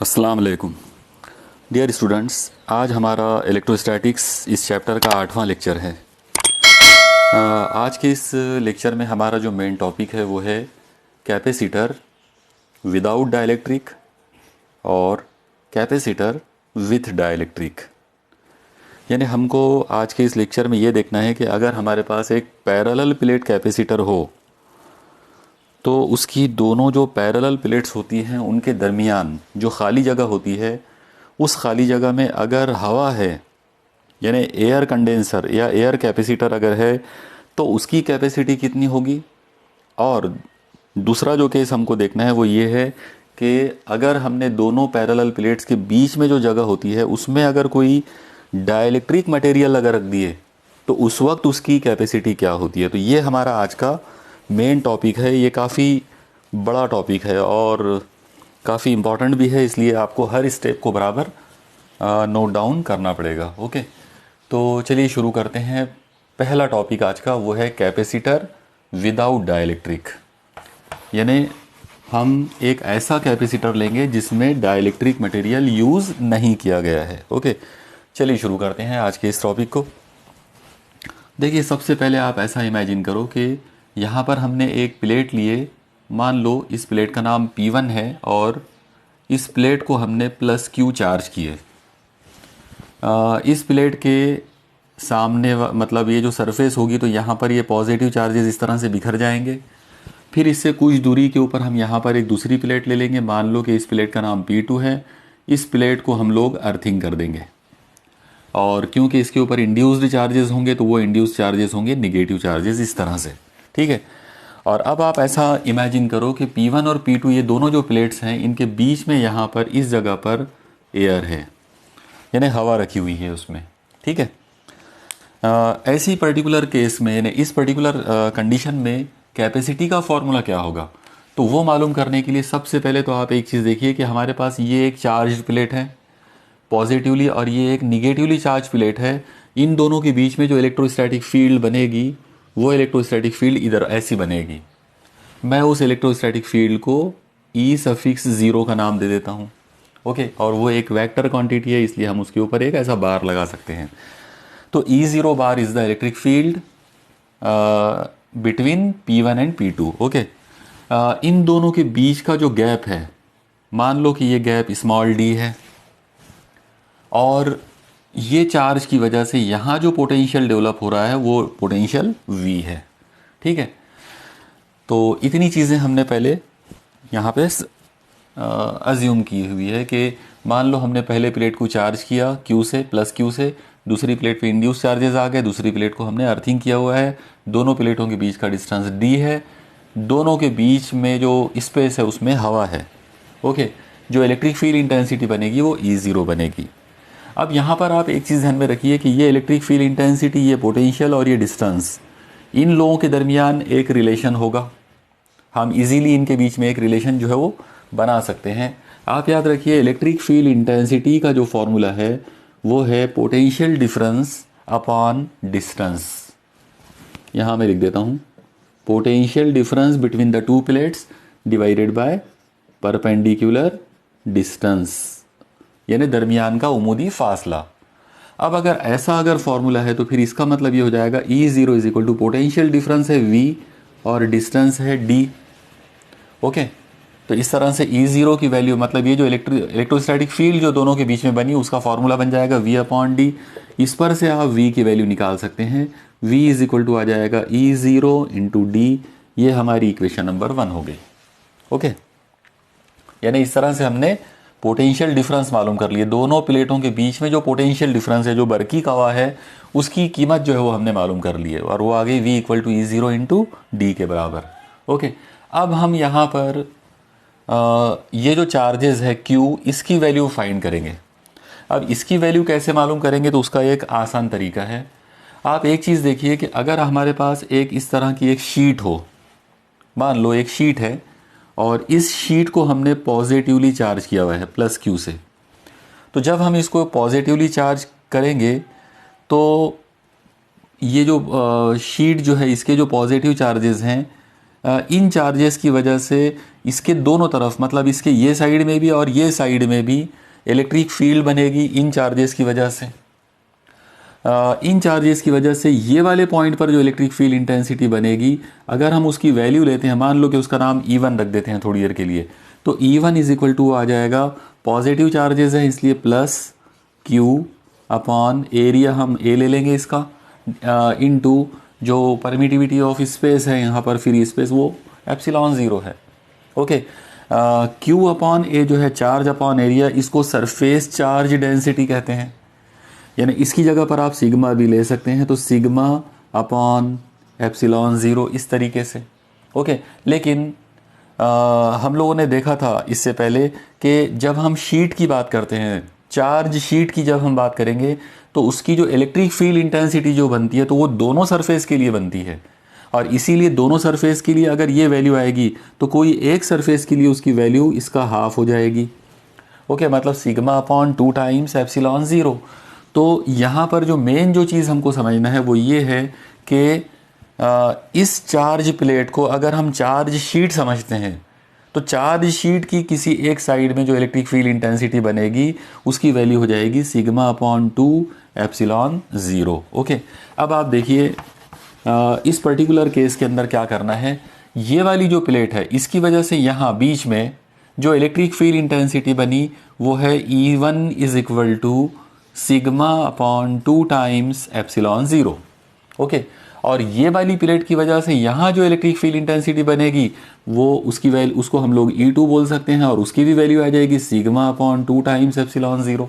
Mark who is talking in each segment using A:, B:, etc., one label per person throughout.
A: अस्सलाम वालेकुम dear students. आज हमारा इलेक्ट्रोस्टैटिक्स इस चैप्टर का 8वां लेक्चर है। आज के इस लेक्चर में हमारा जो मेन टॉपिक है वो है कैपेसिटर विदाउट डाइलेक्ट्रिक और कैपेसिटर विथ डाइलेक्ट्रिक। यानी हमको आज के इस लेक्चर में ये देखना है कि अगर हमारे पास एक पैरेलल प्लेट कैपेसिटर हो तो उसकी दोनों जो पैरेलल प्लेट्स होती हैं उनके दरमियान जो खाली जगह होती है उस खाली जगह में अगर हवा है यानी एयर कंडेंसर या एयर कैपेसिटर अगर है तो उसकी कैपेसिटी कितनी होगी। और दूसरा जो केस हमको देखना है वो ये है कि अगर हमने दोनों पैरेलल प्लेट्स के बीच में जो जगह होती है उसमें अगर कोई डाइलेक्ट्रिक मटेरियल अगर रख दिए तो उस वक्त उसकी कैपेसिटी क्या होती है। तो ये हमारा आज का मेन टॉपिक है। ये काफ़ी बड़ा टॉपिक है और काफ़ी इम्पॉर्टेंट भी है, इसलिए आपको हर स्टेप को बराबर नोट डाउन करना पड़ेगा। ओके, तो चलिए शुरू करते हैं। पहला टॉपिक आज का वो है कैपेसिटर विदाउट डाइलेक्ट्रिक। यानी हम एक ऐसा कैपेसिटर लेंगे जिसमें डाइलेक्ट्रिक मटेरियल यूज़ नहीं किया गया है। ओके, चलिए शुरू करते हैं आज के इस टॉपिक को। देखिए, सबसे पहले आप ऐसा इमेजिन करो कि यहाँ पर हमने एक प्लेट लिए, मान लो इस प्लेट का नाम P1 है और इस प्लेट को हमने प्लस Q चार्ज किए। इस प्लेट के सामने मतलब ये जो सरफेस होगी तो यहाँ पर ये पॉजिटिव चार्जेस इस तरह से बिखर जाएंगे। फिर इससे कुछ दूरी के ऊपर हम यहाँ पर एक दूसरी प्लेट ले लेंगे, मान लो कि इस प्लेट का नाम P2 है। इस प्लेट को हम लोग अर्थिंग कर देंगे और क्योंकि इसके ऊपर इंड्यूस्ड चार्जेस होंगे तो वो इंड्यूस्ड चार्जेस होंगे निगेटिव चार्जेस इस तरह से, ठीक है। और अब आप ऐसा इमेजिन करो कि P1 और P2 ये दोनों जो प्लेट्स हैं इनके बीच में यहाँ पर इस जगह पर एयर है, यानी हवा रखी हुई है उसमें, ठीक है। ऐसी पर्टिकुलर केस में यानी इस पर्टिकुलर कंडीशन में कैपेसिटी का फॉर्मूला क्या होगा, तो वो मालूम करने के लिए सबसे पहले तो आप एक चीज़ देखिए कि हमारे पास ये एक चार्ज प्लेट है पॉजिटिवली और ये एक निगेटिवली चार्ज प्लेट है। इन दोनों के बीच में जो इलेक्ट्रोस्टैटिक फील्ड बनेगी वो इलेक्ट्रोस्टैटिक फील्ड इधर ऐसी बनेगी। मैं उस इलेक्ट्रोस्टैटिक फील्ड को E∪0 का नाम दे देता हूँ। ओके, और वो एक वेक्टर क्वांटिटी है इसलिए हम उसके ऊपर एक ऐसा बार लगा सकते हैं। तो E0 bar is the electric field between P1 and P2। Okay, इन दोनों के बीच का जो गैप है, मान लो कि ये गैप स्मॉल d है और ये चार्ज की वजह से यहाँ जो पोटेंशियल डेवलप हो रहा है वो पोटेंशियल V है, ठीक है। तो इतनी चीज़ें हमने पहले यहाँ पे अज्यूम की हुई है कि मान लो हमने पहले प्लेट को चार्ज किया Q से प्लस Q से, दूसरी प्लेट पे इंड्यूस चार्जेस आ गए, दूसरी प्लेट को हमने अर्थिंग किया हुआ है। दोनों प्लेटों के बीच का डिस्टेंस d है, दोनों के बीच में जो स्पेस है उसमें हवा है। ओके, जो इलेक्ट्रिक फील्ड इंटेंसिटी बनेगी वो E0 बनेगी। अब यहाँ पर आप एक चीज़ ध्यान में रखिए कि ये इलेक्ट्रिक फील्ड इंटेंसिटी, ये पोटेंशियल और ये डिस्टेंस, इन लोगों के दरमियान एक रिलेशन होगा। हम इजीली इनके बीच में एक रिलेशन जो है वो बना सकते हैं। आप याद रखिए इलेक्ट्रिक फील्ड इंटेंसिटी का जो फॉर्मूला है वो है पोटेंशियल डिफरेंस अपॉन डिस्टेंस। यहाँ मैं लिख देता हूँ potential difference between the two plates divided by perpendicular distance, यानी दरमियान का उमूदी फासला। अब अगर फॉर्मूला है तो फिर इसका मतलब ये हो जाएगा E0 is equal to potential difference है V और डिस्टेंस है D। ओके, तो इस तरह से E0 की वैल्यू मतलब ये जो इलेक्ट्रोस्टैटिक फील्ड जो दोनों के बीच में बनी उसका फॉर्मूला बन जाएगा V/D। इस पर से आप V की वैल्यू निकाल सकते हैं। V इज इक्वल टू आ जाएगा E0 इंटू D। ये हमारी इक्वेशन नंबर 1 हो गई। ओके, यानी इस तरह से हमने पोटेंशियल डिफरेंस मालूम कर लिए। दोनों प्लेटों के बीच में जो पोटेंशियल डिफरेंस है, जो बरकी कवा है, उसकी कीमत जो है वो हमने मालूम कर ली है और वो आ गई V equal to E0 into D के बराबर। ओके, अब हम यहाँ पर ये जो चार्जेस है Q, इसकी वैल्यू फाइंड करेंगे। अब इसकी वैल्यू कैसे मालूम करेंगे तो उसका एक आसान तरीका है। आप एक चीज़ देखिए कि अगर हमारे पास एक इस तरह की एक शीट हो, मान लो एक शीट है और इस शीट को हमने पॉजिटिवली चार्ज किया हुआ है प्लस Q से, तो जब हम इसको पॉजिटिवली चार्ज करेंगे तो ये जो शीट जो है इसके जो पॉजिटिव चार्जेस हैं, इन चार्जेस की वजह से इसके दोनों तरफ, मतलब इसके ये साइड में भी और ये साइड में भी इलेक्ट्रिक फील्ड बनेगी इन चार्जेस की वजह से। इन चार्जेस की वजह से ये वाले पॉइंट पर जो इलेक्ट्रिक फील्ड इंटेंसिटी बनेगी, अगर हम उसकी वैल्यू लेते हैं, मान लो कि उसका नाम E1 रख देते हैं थोड़ी देर के लिए, तो E1 इज इक्वल टू आ जाएगा, पॉजिटिव चार्जेस है इसलिए प्लस Q अपॉन एरिया, हम A ले लेंगे इसका, इनटू जो परमिटिविटी ऑफ स्पेस है यहाँ पर फ्री स्पेस, वो एप्सिलॉन 0 है। ओके, Q अपॉन A जो है चार्ज अपॉन एरिया, इसको सरफेस चार्ज डेंसिटी कहते हैं, यानी इसकी जगह पर आप सिग्मा भी ले सकते हैं, तो सिग्मा अपॉन एप्सिलॉन 0 इस तरीके से। ओके, लेकिन हम लोगों ने देखा था इससे पहले कि जब हम शीट की बात करते हैं, चार्ज शीट की जब हम बात करेंगे, तो उसकी जो इलेक्ट्रिक फील्ड इंटेंसिटी जो बनती है, तो वो दोनों सरफेस के लिए बनती है, और इसीलिए दोनों सरफेस के लिए अगर ये वैल्यू आएगी तो कोई एक सरफेस के लिए उसकी वैल्यू इसका हाफ हो जाएगी। ओके, मतलब सिग्मा अपॉन 2 टाइम्स एप्सिलॉन 0। तो यहाँ पर जो मेन जो चीज़ हमको समझना है वो ये है कि इस चार्ज प्लेट को अगर हम चार्ज शीट समझते हैं, तो चार्ज शीट की किसी एक साइड में जो इलेक्ट्रिक फील्ड इंटेंसिटी बनेगी उसकी वैल्यू हो जाएगी सिग्मा अपॉन 2 एप्सिलॉन 0। ओके, अब आप देखिए इस पर्टिकुलर केस के अंदर क्या करना है, ये वाली जो प्लेट है इसकी वजह से यहाँ बीच में जो इलेक्ट्रिक फील्ड इंटेंसिटी बनी वो है E1 is equal to sigma upon 2 times epsilon 0। Okay, और ये वाली प्लेट की वजह से यहाँ जो इलेक्ट्रिक फील्ड इंटेंसिटी बनेगी वो उसकी वैल्यू, उसको हम लोग E2 बोल सकते हैं, और उसकी भी वैल्यू आ जाएगी सिग्मा अपॉन 2 टाइम्स एप्सिलॉन 0।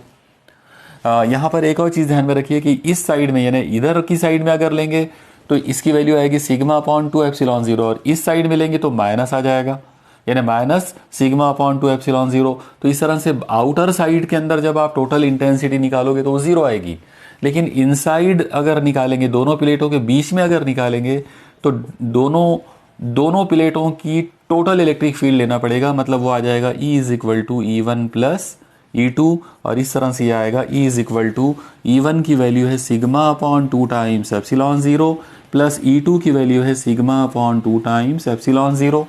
A: यहाँ पर एक और चीज़ ध्यान में रखिए कि इस साइड में, यानी इधर की साइड में अगर लेंगे तो इसकी वैल्यू आएगी सिग्मा अपॉन 2 एप्सिलॉन 0, और इस साइड में लेंगे तो माइनस आ जाएगा, यानी माइनस सिग्मा अपॉन 2 एप्सिलॉन 0। तो इस तरह से आउटर साइड के अंदर जब आप टोटल इंटेंसिटी निकालोगे तो वो 0 आएगी, लेकिन इनसाइड अगर निकालेंगे, दोनों प्लेटों के बीच में अगर निकालेंगे, तो दोनों प्लेटों की टोटल इलेक्ट्रिक फील्ड लेना पड़ेगा, मतलब वो आ जाएगा E is equal to E1 plus E2, और इस तरह से ये आएगा E is equal to E1 की वैल्यू है sigma upon 2 times epsilon 0 plus E2 की वैल्यू है सिग्मा अपॉन 2 टाइम्स एप्सिलॉन 0।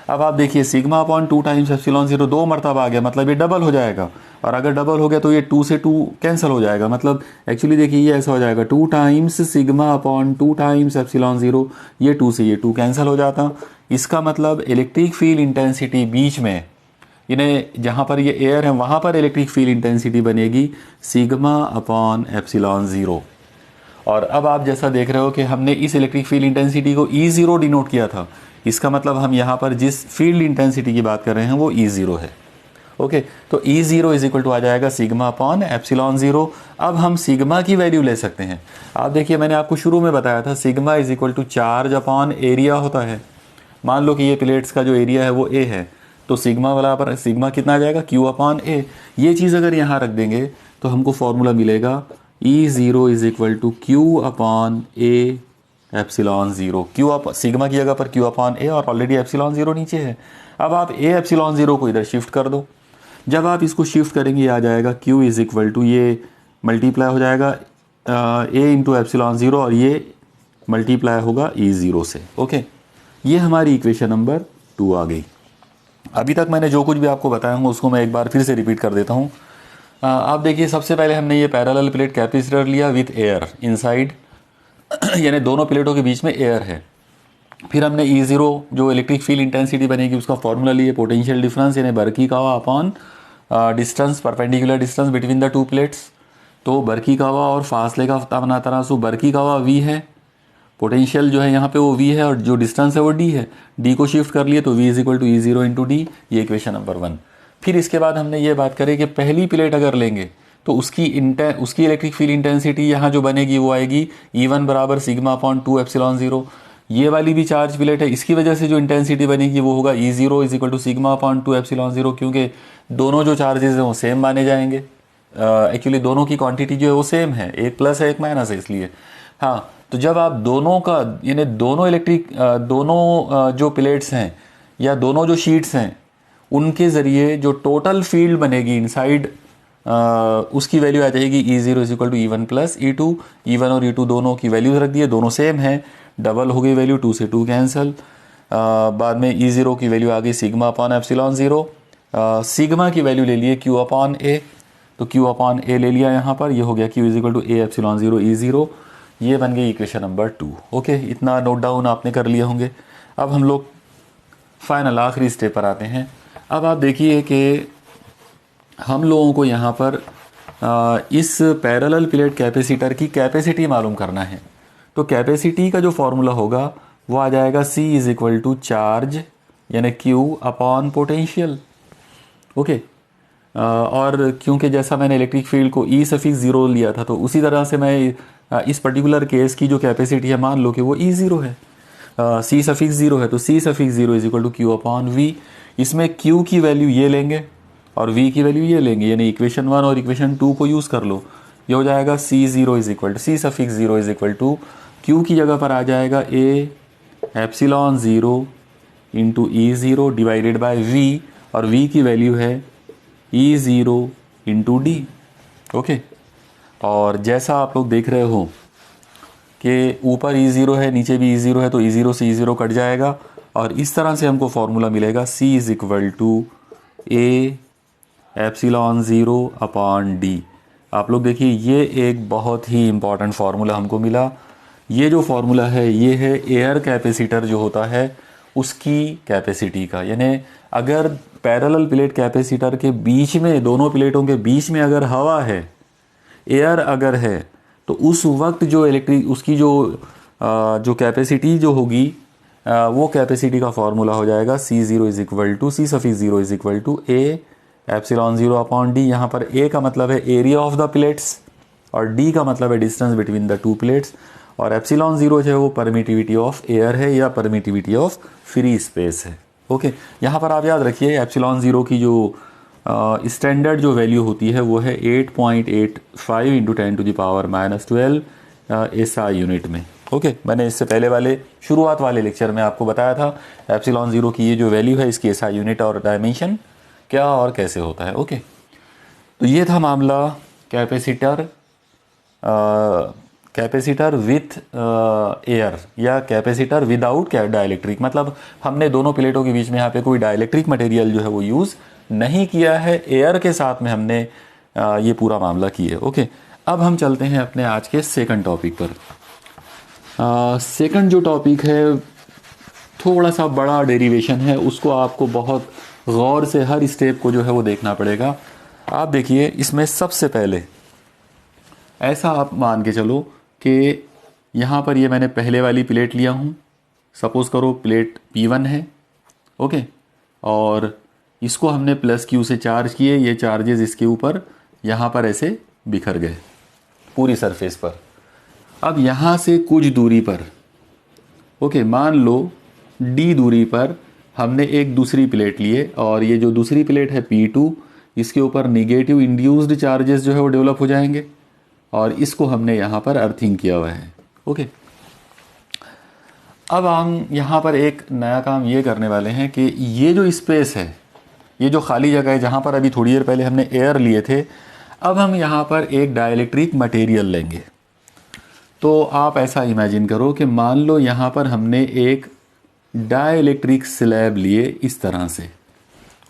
A: अब आप देखिए सिग्मा अपॉन 2 टाइम्स एप्सिलॉन 0 दो मरतबा आ गया, मतलब ये डबल हो जाएगा, और अगर डबल हो गया तो ये 2 से 2 कैंसिल हो जाएगा, मतलब एक्चुअली देखिए ये ऐसा हो जाएगा 2 times sigma upon 2 times epsilon 0, ये 2 से ये 2 कैंसिल हो जाता। इसका मतलब इलेक्ट्रिक फील्ड इंटेंसिटी बीच में, यानी जहाँ पर ये एयर है वहाँ पर इलेक्ट्रिक फील्ड इंटेंसिटी बनेगी सिग्मा अपॉन एप्सिलॉन 0। और अब आप जैसा देख रहे हो कि हमने इस इलेक्ट्रिक फील्ड इंटेंसिटी को E0 डिनोट किया था, इसका मतलब हम यहाँ पर जिस फील्ड इंटेंसिटी की बात कर रहे हैं वो E0 है। ओके, तो E0 इज इक्वल टू आ जाएगा सिग्मा अपॉन एप्सिलॉन 0। अब हम सिग्मा की वैल्यू ले सकते हैं। आप देखिए मैंने आपको शुरू में बताया था sigma is equal to charge upon area होता है। मान लो कि ये प्लेट्स का जो एरिया है वो A है, तो सिग्मा वाला पर सिग्मा कितना आ जाएगा Q अपॉन A। ये चीज़ अगर यहाँ रख देंगे तो हमको फॉर्मूला मिलेगा E0 is equal to Q upon A epsilon 0। Q up sigma की जगह पर Q अपॉन A, और ऑलरेडी एप्सिलॉन 0 नीचे है। अब आप A एप्सिलॉन 0 को इधर शिफ्ट कर दो, जब आप इसको शिफ्ट करेंगे आ जाएगा Q इज इक्वल टू, ये मल्टीप्लाई हो जाएगा A इंटू एप्सिलॉन 0, और ये मल्टीप्लाई होगा E0 से। ओके, ये हमारी इक्वेशन नंबर 2 आ गई। अभी तक मैंने जो कुछ भी आपको बताया हूँ उसको मैं एक बार फिर से रिपीट कर देता हूँ। आप देखिए सबसे पहले हमने ये पैरेलल प्लेट कैपेसिटर लिया विथ एयर इनसाइड, यानी दोनों प्लेटों के बीच में एयर है। फिर हमने E0 जो इलेक्ट्रिक फील्ड इंटेंसिटी बनेगी उसका फॉर्मूला लिए, पोटेंशियल डिफरेंस यानी बर्की कावा upon distance, perpendicular distance between the two plates. तो बर्की कावा और फासले का बना तनासुब, बर्की कावा V है, पोटेंशियल जो है यहाँ पे वो V है, और जो डिस्टेंस है वो D है। D को शिफ्ट कर लिए तो V is equal to E0 into D, ये इक्वेशन नंबर 1। फिर इसके बाद हमने ये बात करी कि पहली प्लेट अगर लेंगे तो उसकी इलेक्ट्रिक फील्ड इंटेंसिटी यहाँ जो बनेगी वो आएगी E1 बराबर सिग्मा अपॉन 2 एप्सिलॉन 0। ये वाली भी चार्ज प्लेट है, इसकी वजह से जो इंटेंसिटी बनेगी वो होगा E0 is equal to sigma upon 2 epsilon 0, क्योंकि दोनों जो चार्जेस हैं वो सेम माने जाएंगे। एक्चुअली दोनों की क्वांटिटी जो है वो सेम है, एक प्लस है एक माइनस है, इसलिए हाँ। तो जब आप दोनों का यानी दोनों जो प्लेट्स हैं या दोनों जो शीट्स हैं उनके ज़रिए जो टोटल फील्ड बनेगी इनसाइड, उसकी वैल्यू आ जाएगी E0 is equal to E1 plus E2। E1 और E2 दोनों की वैल्यूज रख दिए, दोनों सेम है, डबल हो गई वैल्यू, 2 से 2 कैंसिल। बाद में E0 की वैल्यू आ गई sigma upon epsilon zero, sigma की वैल्यू ले लिए Q अपॉन ए, तो Q अपॉन ए ले लिया यहाँ पर, ये हो गया Q is equal to A epsilon zero E0, ये बन गई इक्वेशन नंबर 2। ओके, इतना नोट डाउन आपने कर लिए होंगे। अब हम लोग फाइनल आखिरी स्टेप पर आते हैं। अब आप देखिए कि हम लोगों को यहाँ पर इस पैरेलल प्लेट कैपेसिटर की कैपेसिटी मालूम करना है। तो कैपेसिटी का जो फॉर्मूला होगा वो आ जाएगा C is equal to charge यानी Q अपॉन पोटेंशियल। ओके, और क्योंकि जैसा मैंने इलेक्ट्रिक फील्ड को E सफिक्स ज़ीरो लिया था, तो उसी तरह से मैं इस पर्टिकुलर केस की जो कैपेसिटी है मान लो कि वो E0 है, C सफिक्स ज़ीरो है, तो C suffix zero is equal to Q upon V। इसमें Q की वैल्यू ये लेंगे और V की वैल्यू ये लेंगे, यानी इक्वेशन 1 और इक्वेशन 2 को यूज़ कर लो। ये हो जाएगा C0 is equal to C suffix zero is equal to Q की जगह पर आ जाएगा A epsilon zero into E0 divided by V, और V की वैल्यू है E0 इंटू D। ओके, और जैसा आप लोग देख रहे हो कि ऊपर E0 है, नीचे भी E0 है, तो E0 से E0 कट जाएगा और इस तरह से हमको फॉर्मूला मिलेगा C is equal to A epsilon zero upon D। आप लोग देखिए, ये एक बहुत ही इम्पॉर्टेंट फार्मूला हमको मिला। ये जो फार्मूला है ये है एयर कैपेसिटर जो होता है उसकी कैपेसिटी का, यानी अगर पैरेलल प्लेट कैपेसिटर के बीच में, दोनों प्लेटों के बीच में अगर हवा है, एयर अगर है, तो उस वक्त जो इलेक्ट्रिक उसकी जो कैपेसिटी जो होगी वो कैपेसिटी का फॉर्मूला हो जाएगा C0 is equal to C suffix zero is equal to A epsilon zero upon D। यहाँ पर A का मतलब है एरिया ऑफ द प्लेट्स और D का मतलब है distance between the two plates, और एप्सिलॉन ज़ीरो जो है वो परमिटिविटी ऑफ एयर है या परमिटिविटी ऑफ फ्री स्पेस है। ओके, यहाँ पर आप याद रखिए एप्सिलॉन ज़ीरो की जो स्टैंडर्ड जो वैल्यू होती है वो है 8.85 into 10 to the power -12 SI unit में। ओके, मैंने इससे पहले वाले शुरुआत वाले लेक्चर में आपको बताया था एप्सिलॉन ज़ीरो की ये जो वैल्यू है इसकी SI यूनिट और डायमेंशन क्या और कैसे होता है। ओके, तो ये था मामला कैपेसिटर विथ एयर या कैपेसिटर विदाउट डाइलेक्ट्रिक, मतलब हमने दोनों प्लेटों के बीच में यहाँ पे कोई डाइलेक्ट्रिक मटेरियल जो है वो यूज़ नहीं किया है, एयर के साथ में हमने ये पूरा मामला किया। ओके, अब हम चलते हैं अपने आज के सेकंड टॉपिक पर। सेकंड जो टॉपिक है थोड़ा सा बड़ा डेरिवेशन है, उसको आपको बहुत गौर से हर स्टेप को जो है वो देखना पड़ेगा। आप देखिए, इसमें सबसे पहले ऐसा आप मान के चलो कि यहाँ पर ये मैंने पहले वाली प्लेट लिया हूँ, सपोज़ करो प्लेट P1 है। ओके, और इसको हमने प्लस Q से चार्ज किए, ये चार्जेस इसके ऊपर यहाँ पर ऐसे बिखर गए पूरी सरफेस पर। अब यहाँ से कुछ दूरी पर, ओके, मान लो D दूरी पर हमने एक दूसरी प्लेट लिए और ये जो दूसरी प्लेट है P2, इसके ऊपर निगेटिव इंड्यूस्ड चार्जेस जो है वो डेवलप हो जाएंगे और इसको हमने यहाँ पर अर्थिंग किया हुआ है। ओके, अब हम यहाँ पर एक नया काम ये करने वाले हैं कि ये जो स्पेस है, ये जो खाली जगह है जहाँ पर अभी थोड़ी देर पहले हमने एयर लिए थे, अब हम यहाँ पर एक डाइलेक्ट्रिक मटेरियल लेंगे। तो आप ऐसा इमेजिन करो कि मान लो यहाँ पर हमने एक डाइलेक्ट्रिक स्लैब लिए इस तरह से।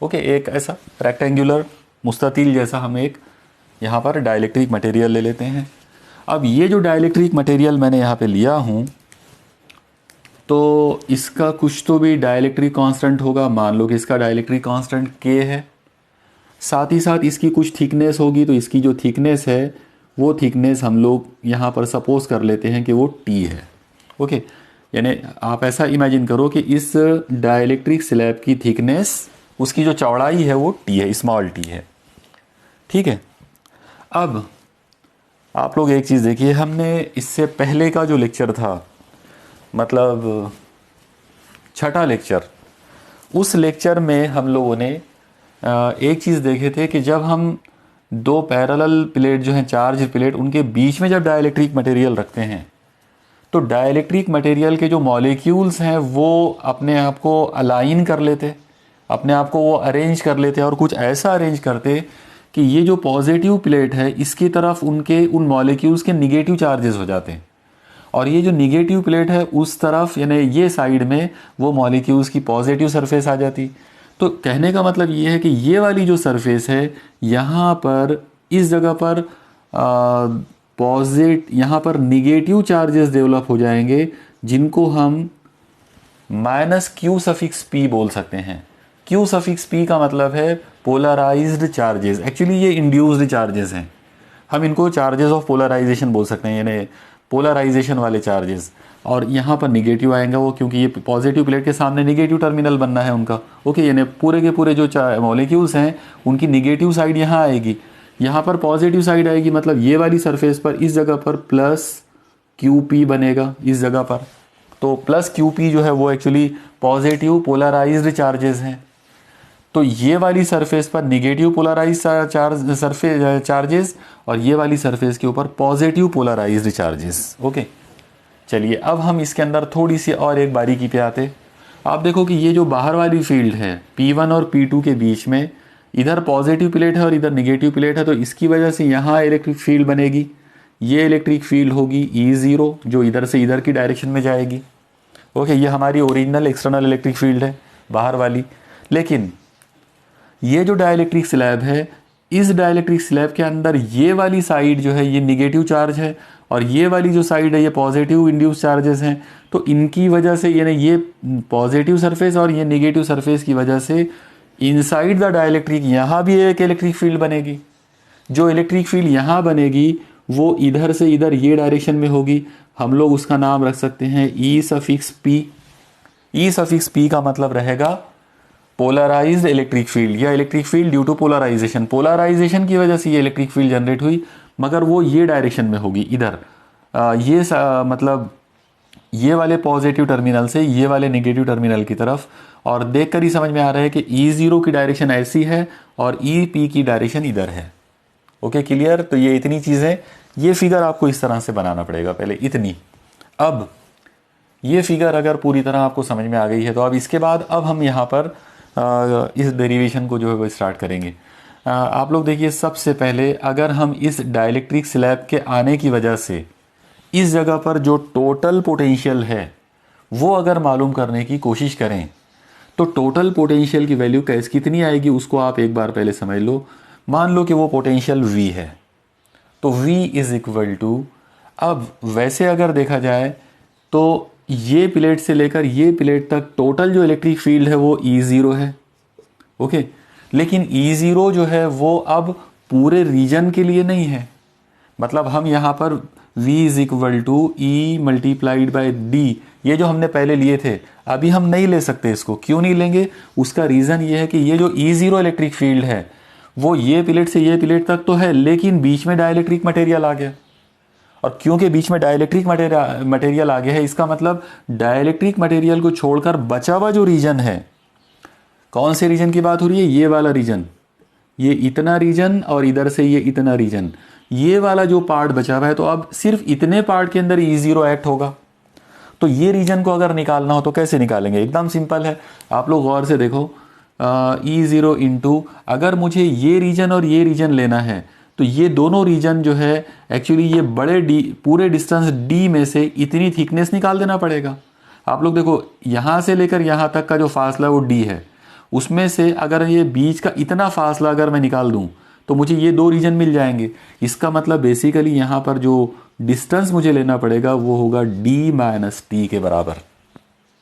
A: ओके, एक ऐसा रेक्टेंगुलर मुस्ततिल जैसा हम एक यहाँ पर डाइलेक्ट्रिक मटेरियल ले लेते हैं। अब ये जो डाइलेक्ट्रिक मटेरियल मैंने यहाँ पे लिया हूँ, तो इसका कुछ तो भी डाइलेक्ट्रिक कांस्टेंट होगा। मान लो कि इसका डाइलेक्ट्रिक कांस्टेंट K है, साथ ही साथ इसकी कुछ थिकनेस होगी, तो इसकी जो थिकनेस है वो थिकनेस हम लोग यहाँ पर सपोज कर लेते हैं कि वो T है। ओके, यानी आप ऐसा इमेजिन करो कि इस डाइलेक्ट्रिक स्लैब की थिकनेस, उसकी जो चौड़ाई है वो T है, स्मॉल t है। ठीक है, अब आप लोग एक चीज़ देखिए, हमने इससे पहले का जो लेक्चर था, मतलब छठा लेक्चर, उस लेक्चर में हम लोगों ने एक चीज़ देखे थे कि जब हम दो पैरेलल प्लेट जो हैं, चार्ज प्लेट, उनके बीच में जब डाइलेक्ट्रिक मटेरियल रखते हैं तो डाइलेक्ट्रिक मटेरियल के जो मॉलिक्यूल्स हैं वो अपने आप को अलाइन कर लेते, अपने आप को वो अरेंज कर लेते और कुछ ऐसा अरेंज करते कि ये जो पॉजिटिव प्लेट है इसकी तरफ उनके उन मॉलिक्यूल्स के निगेटिव चार्जेस हो जाते हैं और ये जो निगेटिव प्लेट है उस तरफ यानी ये साइड में वो मॉलिक्यूल्स की पॉजिटिव सरफेस आ जाती। तो कहने का मतलब ये है कि ये वाली जो सरफेस है यहाँ पर इस जगह पर यहाँ पर निगेटिव चार्जेस डेवलप हो जाएंगे जिनको हम -Q∗P बोल सकते हैं। Q∗P का मतलब है पोलराइज्ड चार्जेस। एक्चुअली ये इंड्यूस्ड चार्जेस हैं, हम इनको चार्जेस ऑफ पोलराइजेशन बोल सकते हैं, यानी पोलराइजेशन वाले चार्जेस। और यहाँ पर निगेटिव आएगा वो, क्योंकि ये पॉजिटिव प्लेट के सामने निगेटिव टर्मिनल बनना है उनका। ओके, यानी पूरे के पूरे जो मॉलिक्यूल्स हैं उनकी निगेटिव साइड यहाँ आएगी, यहाँ पर पॉजिटिव साइड आएगी। मतलब ये वाली सरफेस पर इस जगह पर +QP बनेगा इस जगह पर। तो +QP जो है वो एक्चुअली पॉजिटिव पोलराइज्ड चार्जेस हैं। तो ये वाली सरफेस पर निगेटिव पोलराइज चार्जेस और ये वाली सरफेस के ऊपर पॉजिटिव पोलराइज्ड चार्जेस। ओके, चलिए अब हम इसके अंदर थोड़ी सी और एक बारीकी पे आते। आप देखो कि ये जो बाहर वाली फील्ड है P1 और P2 के बीच में, इधर पॉजिटिव प्लेट है और इधर निगेटिव प्लेट है, तो इसकी वजह से यहाँ इलेक्ट्रिक फील्ड बनेगी। ये इलेक्ट्रिक फील्ड होगी E0 जो इधर से इधर की डायरेक्शन में जाएगी। ओके, ये हमारी ओरिजिनल एक्सटर्नल इलेक्ट्रिक फील्ड है बाहर वाली। लेकिन ये जो डाइलेक्ट्रिक स्लैब है, इस डाइलेक्ट्रिक स्लैब के अंदर ये वाली साइड जो है ये निगेटिव चार्ज है और ये वाली जो साइड है ये पॉजिटिव इंड्यूस चार्जेस हैं। तो इनकी वजह से यानी ये पॉजिटिव सरफेस और ये निगेटिव सरफेस की वजह से इनसाइड द डाइलेक्ट्रिक यहाँ भी एक इलेक्ट्रिक फील्ड बनेगी। जो इलेक्ट्रिक फील्ड यहाँ बनेगी वो इधर से इधर ये डायरेक्शन में होगी। हम लोग उसका नाम रख सकते हैं E∗P। E∗P का मतलब रहेगा पोलराइज्ड इलेक्ट्रिक फील्ड या electric field due to polarisation. Polarisation की वजह से ये इलेक्ट्रिक फील्ड जनरेट हुई, मगर वो ये डायरेक्शन में होगी इधर। मतलब ये वाले पॉजिटिव टर्मिनल से ये वाले नेगेटिव टर्मिनल की तरफ। और देखकर ही समझ में आ रहा है कि E0 की डायरेक्शन ऐसी है और EP की डायरेक्शन इधर है। Okay, clear. तो ये इतनी चीज़ें, ये फिगर आपको इस तरह से बनाना पड़ेगा पहले, इतनी। अब ये फिगर अगर पूरी तरह आपको समझ में आ गई है तो अब इसके बाद अब हम यहाँ पर इस डेरिवेशन को जो है वो स्टार्ट करेंगे। आप लोग देखिए, सबसे पहले अगर हम इस डाइलेक्ट्रिक स्लैब के आने की वजह से इस जगह पर जो टोटल पोटेंशियल है वो अगर मालूम करने की कोशिश करें तो टोटल पोटेंशियल की वैल्यू कितनी आएगी उसको आप एक बार पहले समझ लो। मान लो कि वो पोटेंशियल V है, तो V इज इक्वल टू, अब वैसे अगर देखा जाए तो ये प्लेट से लेकर ये प्लेट तक टोटल जो इलेक्ट्रिक फील्ड है वो E0 है। ओके, लेकिन E0 जो है वो अब पूरे रीजन के लिए नहीं है। मतलब हम यहाँ पर V is equal to E×D, ये जो हमने पहले लिए थे अभी हम नहीं ले सकते इसको। क्यों नहीं लेंगे? उसका रीज़न ये है कि ये जो E0 इलेक्ट्रिक फील्ड है वो ये प्लेट से ये प्लेट तक तो है, लेकिन बीच में डाइलेक्ट्रिक मटेरियल आ गया। और क्योंकि बीच में डाइलेक्ट्रिक मटेरियल आ गया है, इसका मतलब डाइलेक्ट्रिक मटेरियल को छोड़कर बचा हुआ जो रीजन है, कौन से रीजन की बात हो रही है? ये वाला रीजन, ये इतना रीजन और इधर से ये इतना रीजन, ये वाला जो पार्ट बचा हुआ है, तो अब सिर्फ इतने पार्ट के अंदर E0 एक्ट होगा। तो ये रीजन को अगर निकालना हो तो कैसे निकालेंगे? एकदम सिंपल है, आप लोग गौर से देखो। E0 इंटू, अगर मुझे ये रीजन और ये रीजन लेना है तो ये दोनों रीजन जो है एक्चुअली ये बड़े पूरे डिस्टेंस D में से इतनी थिकनेस निकाल देना पड़ेगा। आप लोग देखो, यहाँ से लेकर यहाँ तक का जो फासला है वो D है, उसमें से अगर ये बीच का इतना फासला अगर मैं निकाल दूं तो मुझे ये दो रीजन मिल जाएंगे। इसका मतलब बेसिकली यहाँ पर जो डिस्टेंस मुझे लेना पड़ेगा वो होगा D-T के बराबर।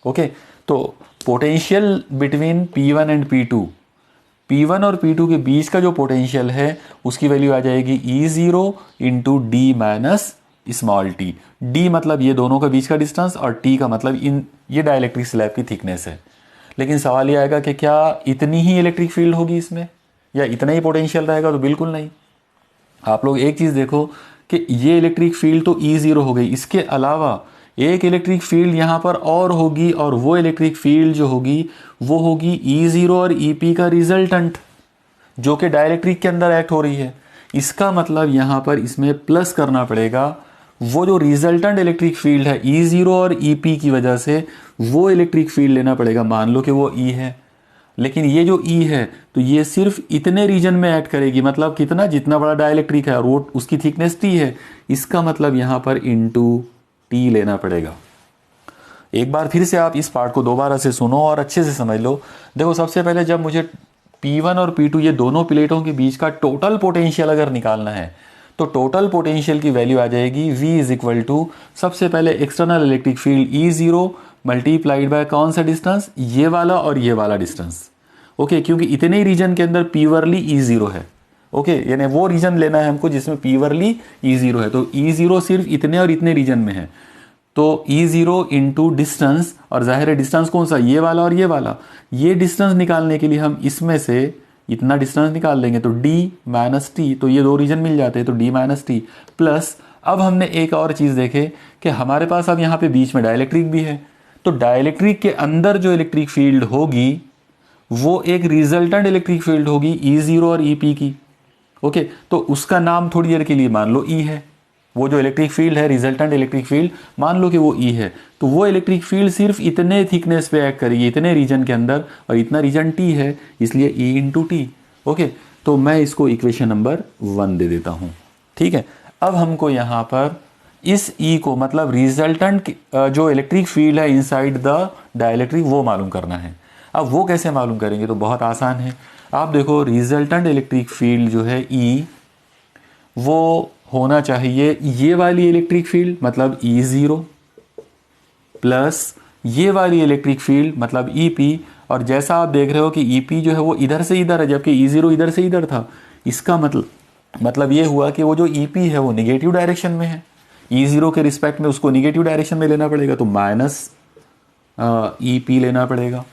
A: ओके, तो potential between P1 and P2, P1 और P2 के बीच का जो पोटेंशियल है उसकी वैल्यू आ जाएगी E0 इंटू D-t। D मतलब ये दोनों के बीच का डिस्टेंस और T का मतलब ये डाइलेक्ट्रिक स्लैब की थिकनेस है। लेकिन सवाल ये आएगा कि क्या इतनी ही इलेक्ट्रिक फील्ड होगी इसमें या इतना ही पोटेंशियल रहेगा? तो बिल्कुल नहीं। आप लोग एक चीज़ देखो कि ये इलेक्ट्रिक फील्ड तो E0 हो गई, इसके अलावा एक इलेक्ट्रिक फील्ड यहाँ पर और होगी, और वो इलेक्ट्रिक फील्ड जो होगी वो होगी E0 और EP का रिजल्टेंट, जो कि डाइलेक्ट्रिक के अंदर एक्ट हो रही है। इसका मतलब यहाँ पर इसमें प्लस करना पड़ेगा, वो जो रिजल्टेंट इलेक्ट्रिक फील्ड है E0 और EP की वजह से वो इलेक्ट्रिक फील्ड लेना पड़ेगा। मान लो कि वो E है, लेकिन ये जो E है तो ये सिर्फ इतने रीजन में एक्ट करेगी। मतलब कितना? जितना बड़ा डाइलेक्ट्रिक है और वो उसकी थिकनेस T है। इसका मतलब यहाँ पर इंटू टी लेना पड़ेगा। एक बार फिर से आप इस पार्ट को दोबारा से सुनो और अच्छे से समझ लो। देखो सबसे पहले जब मुझे P1 और P2 ये दोनों प्लेटों के बीच का टोटल पोटेंशियल अगर निकालना है तो टोटल पोटेंशियल की वैल्यू आ जाएगी V इज इक्वल टू सबसे पहले external electric field E0 multiplied by कौन सा डिस्टेंस, ये वाला और ये वाला डिस्टेंस। ओके, क्योंकि इतने ही रीजन के अंदर पीवरली E0 है। ओके, यानी वो रीजन लेना है हमको जिसमें पीवरली E0 है। तो E0 सिर्फ इतने और इतने रीजन में है, तो E0 इंटू डिस्टेंस, और जाहिर है डिस्टेंस कौन सा, ये वाला और ये वाला। ये डिस्टेंस निकालने के लिए हम इसमें से इतना डिस्टेंस निकाल देंगे तो D माइनस टी, तो ये दो रीजन मिल जाते हैं, तो D माइनस टी प्लस। अब हमने एक और चीज़ देखे कि हमारे पास अब यहाँ पे बीच में डाइलेक्ट्रिक भी है, तो डाइलेक्ट्रिक के अंदर जो इलेक्ट्रिक फील्ड होगी वो एक रिजल्टेंट इलेक्ट्रिक फील्ड होगी E0 और EP की। ओके, तो उसका नाम थोड़ी देर के लिए मान लो E है। वो जो इलेक्ट्रिक फील्ड है, रिजल्टेंट इलेक्ट्रिक फील्ड, मान लो कि वो E है, तो वो इलेक्ट्रिक फील्ड सिर्फ इतने थिकनेस पे एक्ट करेगी, इतने रीजन के अंदर, और इतना रीजन T है, इसलिए E इंटू टी। ओके, तो मैं इसको इक्वेशन नंबर 1 दे देता हूँ। ठीक है, अब हमको यहाँ पर इस E को, मतलब रिजल्टेंट जो इलेक्ट्रिक फील्ड है इनसाइड द डाइलेक्ट्रिक, वो मालूम करना है। अब वो कैसे मालूम करेंगे, तो बहुत आसान है। आप देखो रिजल्टेंट इलेक्ट्रिक फील्ड जो है E, वो होना चाहिए ये वाली इलेक्ट्रिक फील्ड मतलब E0 प्लस ये वाली इलेक्ट्रिक फील्ड मतलब EP, और जैसा आप देख रहे हो कि EP जो है वो इधर से इधर है जबकि E0 इधर से इधर था। इसका मतलब ये हुआ कि वो जो EP है वो निगेटिव डायरेक्शन में है, E0 के रिस्पेक्ट में उसको निगेटिव डायरेक्शन में लेना पड़ेगा, तो माइनस EP लेना पड़ेगा।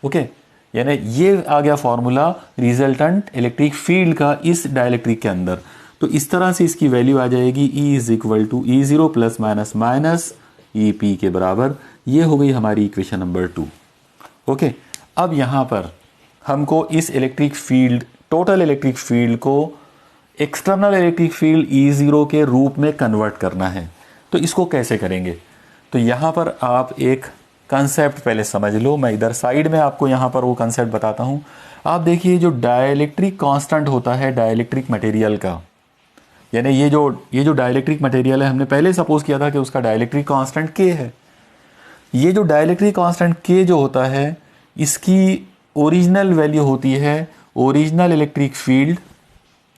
A: ओके, यानी ये आ गया फॉर्मूला रिजल्टेंट इलेक्ट्रिक फील्ड का इस डाइलेक्ट्रिक के अंदर। तो इस तरह से इसकी वैल्यू आ जाएगी E is equal to E0 plus minus minus EP के बराबर। ये हो गई हमारी इक्वेशन नंबर 2। ओके, अब यहाँ पर हमको इस electric field, total electric field को एक्सटर्नल इलेक्ट्रिक फील्ड E0 के रूप में कन्वर्ट करना है। तो इसको कैसे करेंगे, तो यहाँ पर आप एक कंसेप्ट पहले समझ लो। मैं इधर साइड में आपको यहाँ पर वो कंसेप्ट बताता हूँ। आप देखिए जो डाइलेक्ट्रिक कांस्टेंट होता है डाइलेक्ट्रिक मटेरियल का, यानी ये जो डाइलेक्ट्रिक मटेरियल है, हमने पहले सपोज किया था कि उसका डाइलेक्ट्रिक कांस्टेंट K है। ये जो डाइलेक्ट्रिक कांस्टेंट K जो होता है, इसकी ओरिजिनल वैल्यू होती है ओरिजिनल इलेक्ट्रिक फील्ड।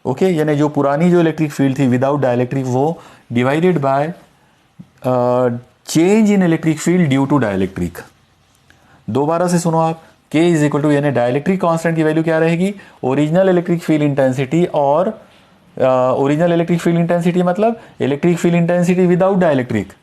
A: ओके, यानी जो पुरानी जो इलेक्ट्रिक फील्ड थी विदाउट डाइलेक्ट्रिक, वो divided by change in electric field due to dielectric. दोबारा से सुनो आप, K इज इक्वल टू, यानी डाइलेक्ट्रिक कांस्टेंट की वैल्यू क्या रहेगी, ओरिजिनल इलेक्ट्रिक फील्ड इंटेंसिटी, और ओरिजिनल इलेक्ट्रिक फील्ड इंटेंसिटी मतलब electric field intensity without dielectric,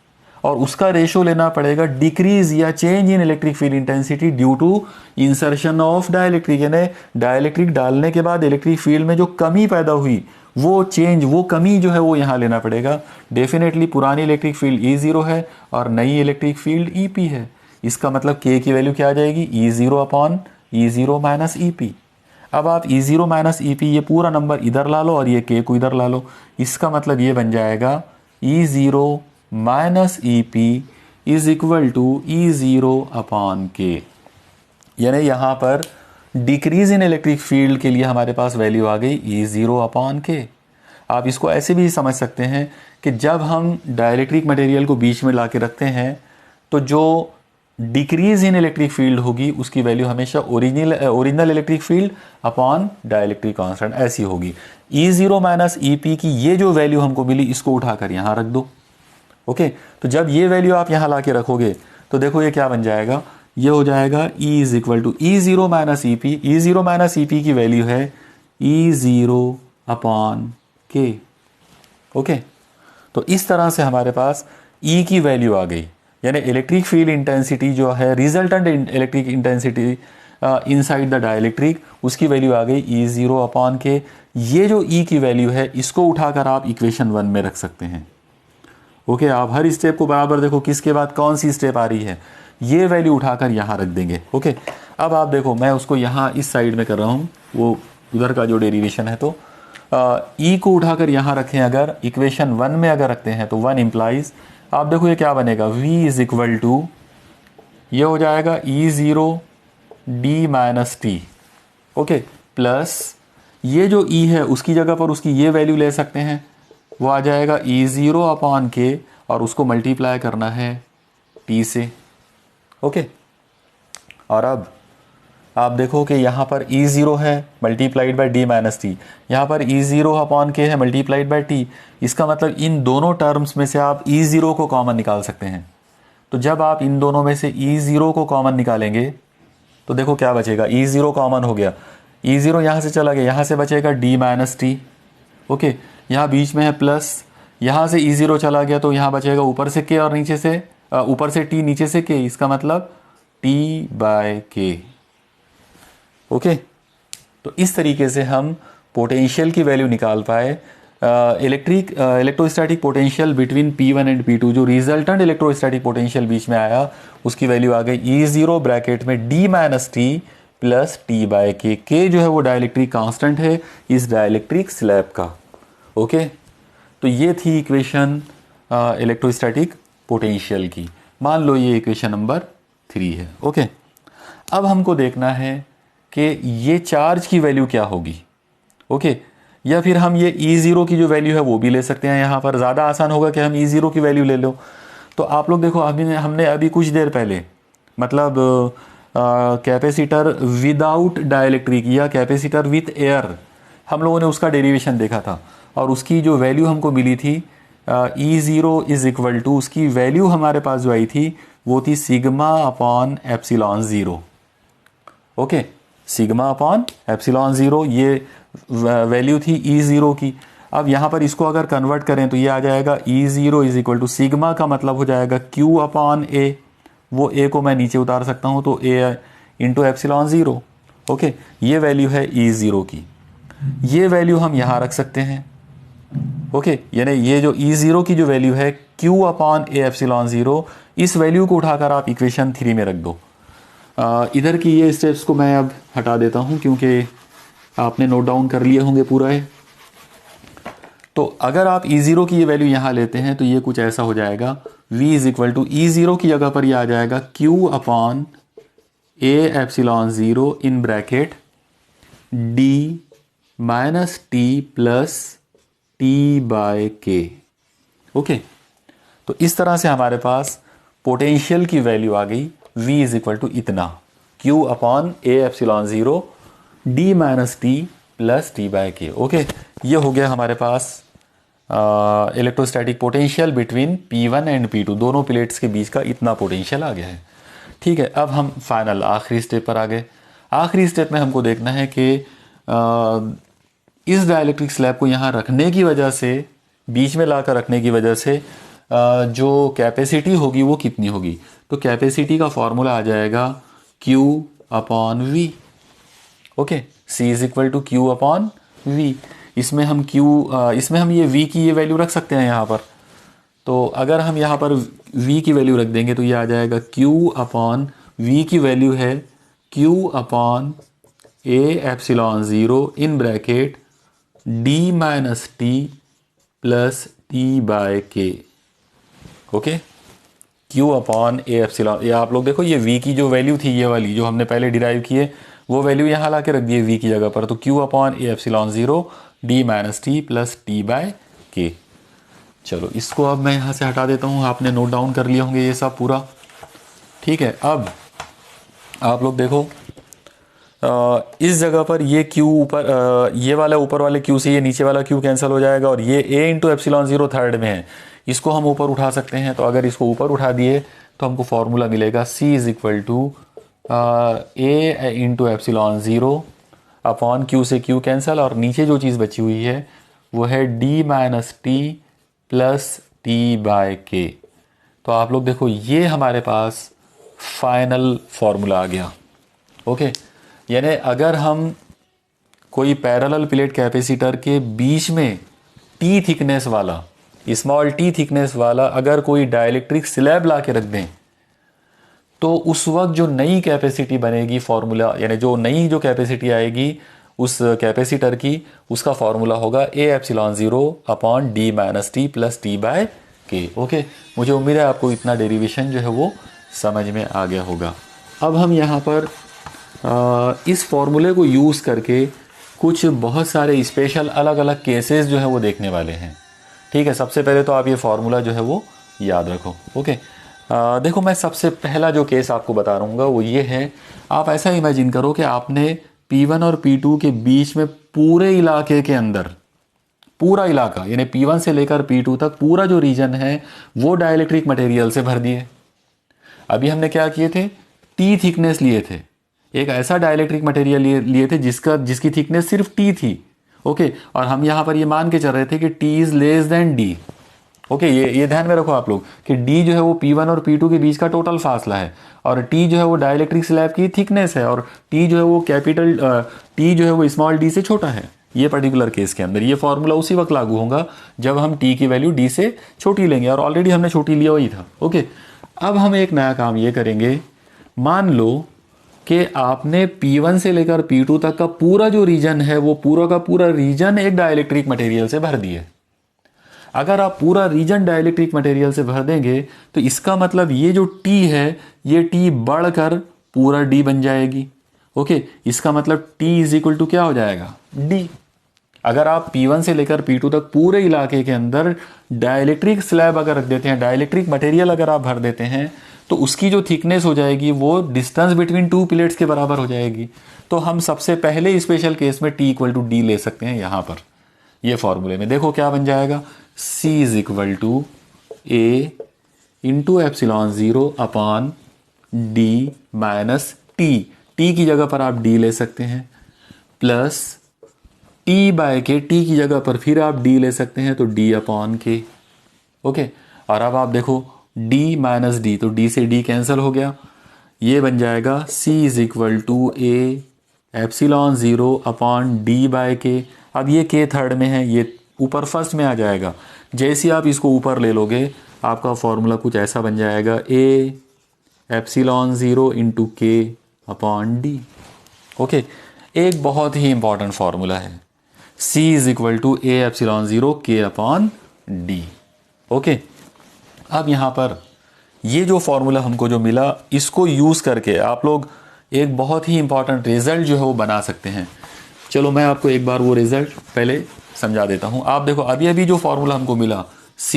A: और उसका रेशो लेना पड़ेगा डिक्रीज या change in electric field intensity due to insertion of dielectric. यानी डाइलेक्ट्रिक डालने के बाद इलेक्ट्रिक फील्ड में जो कमी पैदा हुई, वो चेंज, वो कमी जो है वो यहाँ लेना पड़ेगा। डेफिनेटली पुरानी इलेक्ट्रिक फील्ड E0 है और नई इलेक्ट्रिक फील्ड EP है। इसका मतलब K की वैल्यू क्या आ जाएगी, E0 upon E0 minus EP। अब आप E0 माइनस EP ये पूरा नंबर इधर ला लो और ये K को इधर ला लो। इसका मतलब ये बन जाएगा E0 minus EP is equal to E0 upon K। यानी यहाँ पर डिक्रीज इन इलेक्ट्रिक फील्ड के लिए हमारे पास वैल्यू आ गई E0 अपॉन K। आप इसको ऐसे भी समझ सकते हैं कि जब हम डाइलेक्ट्रिक मटेरियल को बीच में ला के रखते हैं तो जो डिक्रीज इन इलेक्ट्रिक फील्ड होगी उसकी वैल्यू हमेशा original electric field upon dielectric constant ऐसी होगी। E0 माइनस EP की ये जो वैल्यू हमको मिली, इसको उठाकर यहाँ रख दो। ओके, तो जब ये वैल्यू आप यहाँ ला के रखोगे तो देखो ये क्या बन जाएगा, ये हो जाएगा E is equal to E0 minus EP। E0 minus EP की वैल्यू है E0 अपॉन K। ओके, तो इस तरह से हमारे पास E की वैल्यू आ गई, यानी इलेक्ट्रिक फील्ड इंटेंसिटी जो है resultant electric intensity inside the dielectric, उसकी वैल्यू आ गई E0 अपॉन K। ये जो E की वैल्यू है इसको उठाकर आप इक्वेशन 1 में रख सकते हैं। ओके, आप हर स्टेप को बराबर देखो किसके बाद कौन सी स्टेप आ रही है, ये वैल्यू उठाकर यहाँ रख देंगे। ओके, अब आप देखो मैं उसको यहाँ इस साइड में कर रहा हूँ, वो उधर का जो डेरिवेशन है, तो E को उठाकर यहाँ रखें अगर इक्वेशन 1 में अगर रखते हैं तो 1 इम्प्लाइज, आप देखो ये क्या बनेगा, V इज इक्वल टू, ये हो जाएगा E0 D minus T. Okay, plus ये जो E है उसकी जगह पर उसकी ये वैल्यू ले सकते हैं, वो आ जाएगा E0 अपॉन K, और उसको मल्टीप्लाई करना है टी से। ओके, और अब आप देखो कि यहाँ पर E0 है multiplied by D minus T, यहाँ पर E0 अपॉन के है मल्टीप्लाइड बाय टी। इसका मतलब इन दोनों टर्म्स में से आप E0 को कॉमन निकाल सकते हैं। तो जब आप इन दोनों में से E0 को कॉमन निकालेंगे तो देखो क्या बचेगा, E0 कॉमन हो गया, E0 यहाँ से चला गया, यहाँ से बचेगा डी माइनस टी। ओके, यहाँ बीच में है प्लस, यहाँ से E0 चला गया तो यहाँ बचेगा ऊपर से के और नीचे से ऊपर से टी नीचे से के, इसका मतलब टी बाय के। ओके, तो इस तरीके से हम पोटेंशियल की वैल्यू निकाल पाए। Electrostatic potential between P1 and P2, जो रिजल्टेंट इलेक्ट्रोस्टैटिक पोटेंशियल बीच में आया उसकी वैल्यू आ गई E0 ब्रैकेट में D minus T plus T by K. के जो है वो डाइलेक्ट्रिक कांस्टेंट है इस डाइलेक्ट्रिक स्लैब का। ओके, तो ये थी इक्वेशन इलेक्ट्रोस्टैटिक पोटेंशियल की। मान लो ये इक्वेशन नंबर 3 है। ओके, अब हमको देखना है कि ये चार्ज की वैल्यू क्या होगी। ओके, या फिर हम ये E0 की जो वैल्यू है वो भी ले सकते हैं। यहाँ पर ज़्यादा आसान होगा कि हम E0 की वैल्यू ले लो। तो आप लोग देखो, हमने अभी कुछ देर पहले मतलब कैपेसिटर विदाउट डाइलेक्ट्रिक या कैपेसिटर विथ एयर, हम लोगों ने उसका डेरिवेशन देखा था और उसकी जो वैल्यू हमको मिली थी E0 इज इक्वल टू, उसकी वैल्यू हमारे पास जो आई थी वो थी sigma upon epsilon zero. Okay, sigma upon epsilon zero ये वैल्यू थी E0 की। अब यहाँ पर इसको अगर कन्वर्ट करें तो ये आ जाएगा E0 is equal to sigma का मतलब हो जाएगा Q अपॉन ए, वो ए को मैं नीचे उतार सकता हूँ तो ए इंटू एप्सिलॉन ज़ीरो। ओके, ये वैल्यू है E0 की, ये वैल्यू हम यहाँ रख सकते हैं। ओके, यानी ये जो E0 की जो वैल्यू है Q upon A epsilon zero, इस वैल्यू को उठाकर आप इक्वेशन 3 में रख दो। इधर की ये स्टेप्स को मैं अब हटा देता हूँ क्योंकि आपने नोट डाउन कर लिए होंगे पूरा है। तो अगर आप E0 की ये वैल्यू यहाँ लेते हैं तो ये कुछ ऐसा हो जाएगा, V is equal to E0 की जगह पर ये आ जाएगा Q upon A epsilon zero in bracket D minus T plus T by K. Okay, तो इस तरह से हमारे पास पोटेंशियल की वैल्यू आ गई, V इज इक्वल टू इतना, Q upon A epsilon zero D minus T plus T by K. Okay, ये हो गया हमारे पास electrostatic potential between P1 and P2, दोनों प्लेट्स के बीच का इतना पोटेंशियल आ गया है। ठीक है, अब हम फाइनल आखिरी स्टेप पर आ गए। आखिरी स्टेप में हमको देखना है कि इस डाइलेक्ट्रिक स्लैब को यहाँ रखने की वजह से, बीच में लाकर रखने की वजह से जो कैपेसिटी होगी वो कितनी होगी। तो कैपेसिटी का फॉर्मूला आ जाएगा Q upon V। Okay, C is equal to Q upon V। इसमें हम इसमें हम ये V की ये वैल्यू रख सकते हैं यहाँ पर। तो अगर हम यहाँ पर V की वैल्यू रख देंगे तो ये आ जाएगा Q अपॉन V की वैल्यू है Q upon A epsilon zero in bracket D minus T plus T by K. Okay, Q upon A epsilon, ये आप लोग देखो ये V की जो वैल्यू थी ये वाली जो हमने पहले डिराइव की है वो वैल्यू यहाँ ला के रख दी है V की जगह पर। तो Q upon A epsilon zero D minus T plus T by K. चलो इसको अब मैं यहाँ से हटा देता हूँ, आपने नोट डाउन कर लिए होंगे ये सब पूरा। ठीक है, अब आप लोग देखो इस जगह पर ये Q ऊपर, ये वाला ऊपर वाले Q से ये नीचे वाला Q कैंसिल हो जाएगा और ये A into epsilon zero third में है, इसको हम ऊपर उठा सकते हैं। तो अगर इसको ऊपर उठा दिए तो हमको फॉर्मूला मिलेगा C is equal to A into epsilon zero upon Q से Q कैंसिल और नीचे जो चीज़ बची हुई है वो है D minus T plus T by K. तो आप लोग देखो ये हमारे पास फाइनल फॉर्मूला आ गया। ओके, यानी अगर हम कोई पैरेलल प्लेट कैपेसिटर के बीच में T थिकनेस वाला, स्मॉल T थिकनेस वाला अगर कोई डाइलेक्ट्रिक स्लैब ला के रख दें तो उस वक्त जो नई कैपेसिटी बनेगी फॉर्मूला, यानी जो नई जो कैपेसिटी आएगी उस कैपेसिटर की, उसका फॉर्मूला होगा A epsilon zero upon D minus T plus T by K. Okay, मुझे उम्मीद है आपको इतना डेरिवेशन जो है वो समझ में आ गया होगा। अब हम यहाँ पर इस फॉर्मूले को यूज़ करके कुछ बहुत सारे स्पेशल अलग अलग केसेस जो है वो देखने वाले हैं। ठीक है, सबसे पहले तो आप ये फार्मूला जो है वो याद रखो। ओके, देखो मैं सबसे पहला जो केस आपको बता रहा हूँ वो ये है, आप ऐसा इमेजिन करो कि आपने P1 और P2 के बीच में पूरे इलाके के अंदर, पूरा इलाका यानी P1 से लेकर P2 तक पूरा जो रीजन है वो डाइलेक्ट्रिक मटेरियल से भर दिए। अभी हमने क्या किए थे, T थिकनेस लिए थे, एक ऐसा डाइलेक्ट्रिक मटेरियल लिए थे जिसकी थिकनेस सिर्फ T थी। ओके, और हम यहाँ पर ये मान के चल रहे थे कि T is less than D। Okay, ये ध्यान में रखो आप लोग कि D जो है वो P1 और P2 के बीच का टोटल फासला है, और T जो है वो डाइलेक्ट्रिक स्लैब की थिकनेस है, और T जो है वो T जो है वो स्मॉल d से छोटा है। ये पर्टिकुलर केस के अंदर ये फॉर्मूला उसी वक्त लागू होगा जब हम T की वैल्यू D से छोटी लेंगे, और ऑलरेडी हमने छोटी लिया हुई था। ओके, अब हम एक नया काम ये करेंगे, मान लो कि आपने P1 से लेकर P2 तक का पूरा जो रीजन है वो पूरा का पूरा रीजन एक डाइलेक्ट्रिक मटेरियल से भर दिए। अगर आप पूरा रीजन डाइलेक्ट्रिक मटेरियल से भर देंगे तो इसका मतलब ये जो T है ये T बढ़कर पूरा D बन जाएगी। ओके, इसका मतलब T इज इक्वल टू क्या हो जाएगा, D। अगर आप P1 से लेकर P2 तक पूरे इलाके के अंदर डाइलेक्ट्रिक स्लैब अगर रख देते हैं, डाइलेक्ट्रिक मटेरियल अगर आप भर देते हैं, तो उसकी जो थिकनेस हो जाएगी वो डिस्टेंस बिटवीन टू प्लेट्स के बराबर हो जाएगी। तो हम सबसे पहले स्पेशल केस में T इक्वल टू D ले सकते हैं। यहाँ पर ये फॉर्मूले में देखो क्या बन जाएगा, C is equal to A into epsilon 0 upon D minus T। T की जगह पर आप D ले सकते हैं, प्लस T बाय के, T की जगह पर फिर आप D ले सकते हैं तो D अपॉन के। ओके, और अब आप देखो D माइनस D, तो D से D कैंसिल हो गया, ये बन जाएगा C is equal to A epsilon 0 upon D by K. अब ये K थर्ड में है, ये ऊपर फर्स्ट में आ जाएगा। जैसे ही आप इसको ऊपर ले लोगे आपका फॉर्मूला कुछ ऐसा बन जाएगा, A epsilon 0 into K upon D। Okay, एक बहुत ही इंपॉर्टेंट फॉर्मूला है, C is equal to A epsilon 0 K upon D। Okay, अब यहाँ पर ये जो फॉर्मूला हमको जो मिला इसको यूज़ करके आप लोग एक बहुत ही इंपॉर्टेंट रिजल्ट जो है वो बना सकते हैं। चलो मैं आपको एक बार वो रिजल्ट पहले समझा देता हूँ। आप देखो अभी अभी जो फॉर्मूला हमको मिला C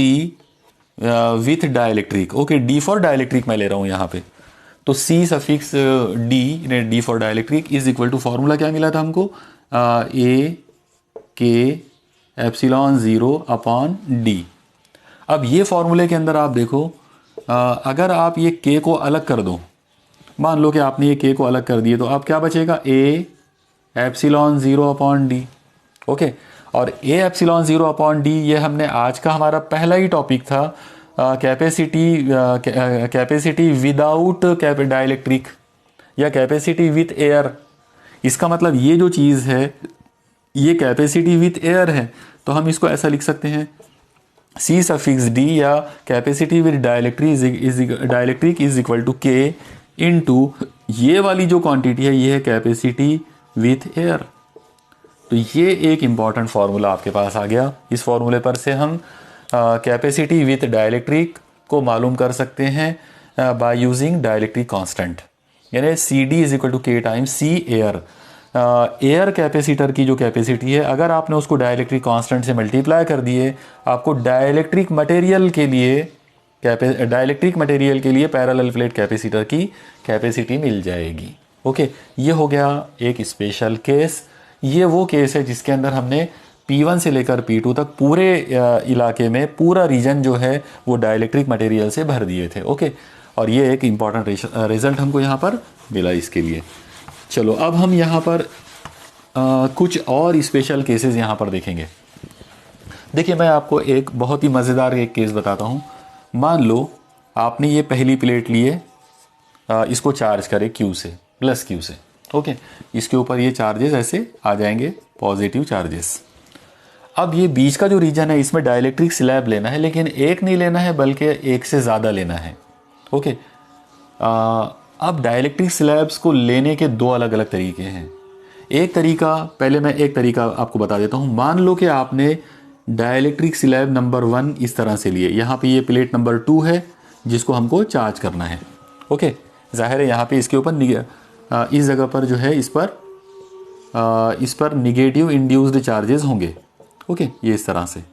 A: with dielectric, okay D for dielectric मैं ले रहा हूँ यहाँ पे, तो C suffix D for dielectric is equal to formula क्या मिला था हमको, A के एप्सिलॉन 0 अपॉन D। अब ये फॉर्मूले के अंदर आप देखो अगर आप ये K को अलग कर दो, मान लो कि आपने ये K को अलग कर दिए, तो आप क्या बचेगा, A epsilon 0 upon D। Okay, और A एप्सिलॉन 0 अपॉन D ये हमने आज का हमारा पहला ही टॉपिक था, कैपेसिटी विदाउट डाइलेक्ट्रिक या कैपेसिटी विथ एयर। इसका मतलब ये जो चीज़ है ये कैपेसिटी विथ एयर है, तो हम इसको ऐसा लिख सकते हैं C सफिक्स D या capacity with dielectric is equal to K into ये वाली जो क्वांटिटी है ये है कैपेसिटी विथ एयर। तो ये एक इम्पॉर्टेंट फार्मूला आपके पास आ गया। इस फार्मूले पर से हम कैपेसिटी विथ डाइलेक्ट्रिक को मालूम कर सकते हैं बाय यूजिंग डाइलेक्ट्रिक कांस्टेंट, यानी C D is equal to K time C air. Air capacitor की जो कैपेसिटी है अगर आपने उसको डाइलेक्ट्रिक कांस्टेंट से मल्टीप्लाई कर दिए आपको डाइलेक्ट्रिक मटेरियल के लिए पैरेलल प्लेट कैपेसिटर की कैपेसिटी मिल जाएगी। ओके, ये हो गया एक स्पेशल केस। ये वो केस है जिसके अंदर हमने P1 से लेकर P2 तक पूरे इलाके में पूरा रीजन जो है वो डाइलेक्ट्रिक मटेरियल से भर दिए थे। ओके, और ये एक इम्पॉर्टेंट रिजल्ट हमको यहाँ पर मिला इसके लिए। चलो अब हम यहाँ पर कुछ और स्पेशल केसेस यहाँ पर देखेंगे। देखिए मैं आपको एक बहुत ही मज़ेदार एक केस बताता हूँ। मान लो आपने ये पहली प्लेट लिए, इसको चार्ज करें Q से, प्लस Q से। ओके, इसके ऊपर ये चार्जेस ऐसे आ जाएंगे, पॉजिटिव चार्जेस। अब ये बीच का जो रीजन है इसमें डाइलेक्ट्रिक स्लैब लेना है, लेकिन एक नहीं लेना है बल्कि एक से ज़्यादा लेना है। ओके, अब डाइलेक्ट्रिक स्लैब्स को लेने के दो अलग अलग तरीके हैं। एक तरीका, पहले मैं एक तरीका आपको बता देता हूँ। मान लो कि आपने डाइलेक्ट्रिक स्लैब नंबर 1 इस तरह से लिए, यहाँ पे ये प्लेट नंबर 2 है जिसको हमको चार्ज करना है। ओके, जाहिर है यहाँ पे इसके ऊपर इस जगह पर जो है इस पर निगेटिव इंड्यूस्ड चार्जेस होंगे। ओके, ये इस तरह से।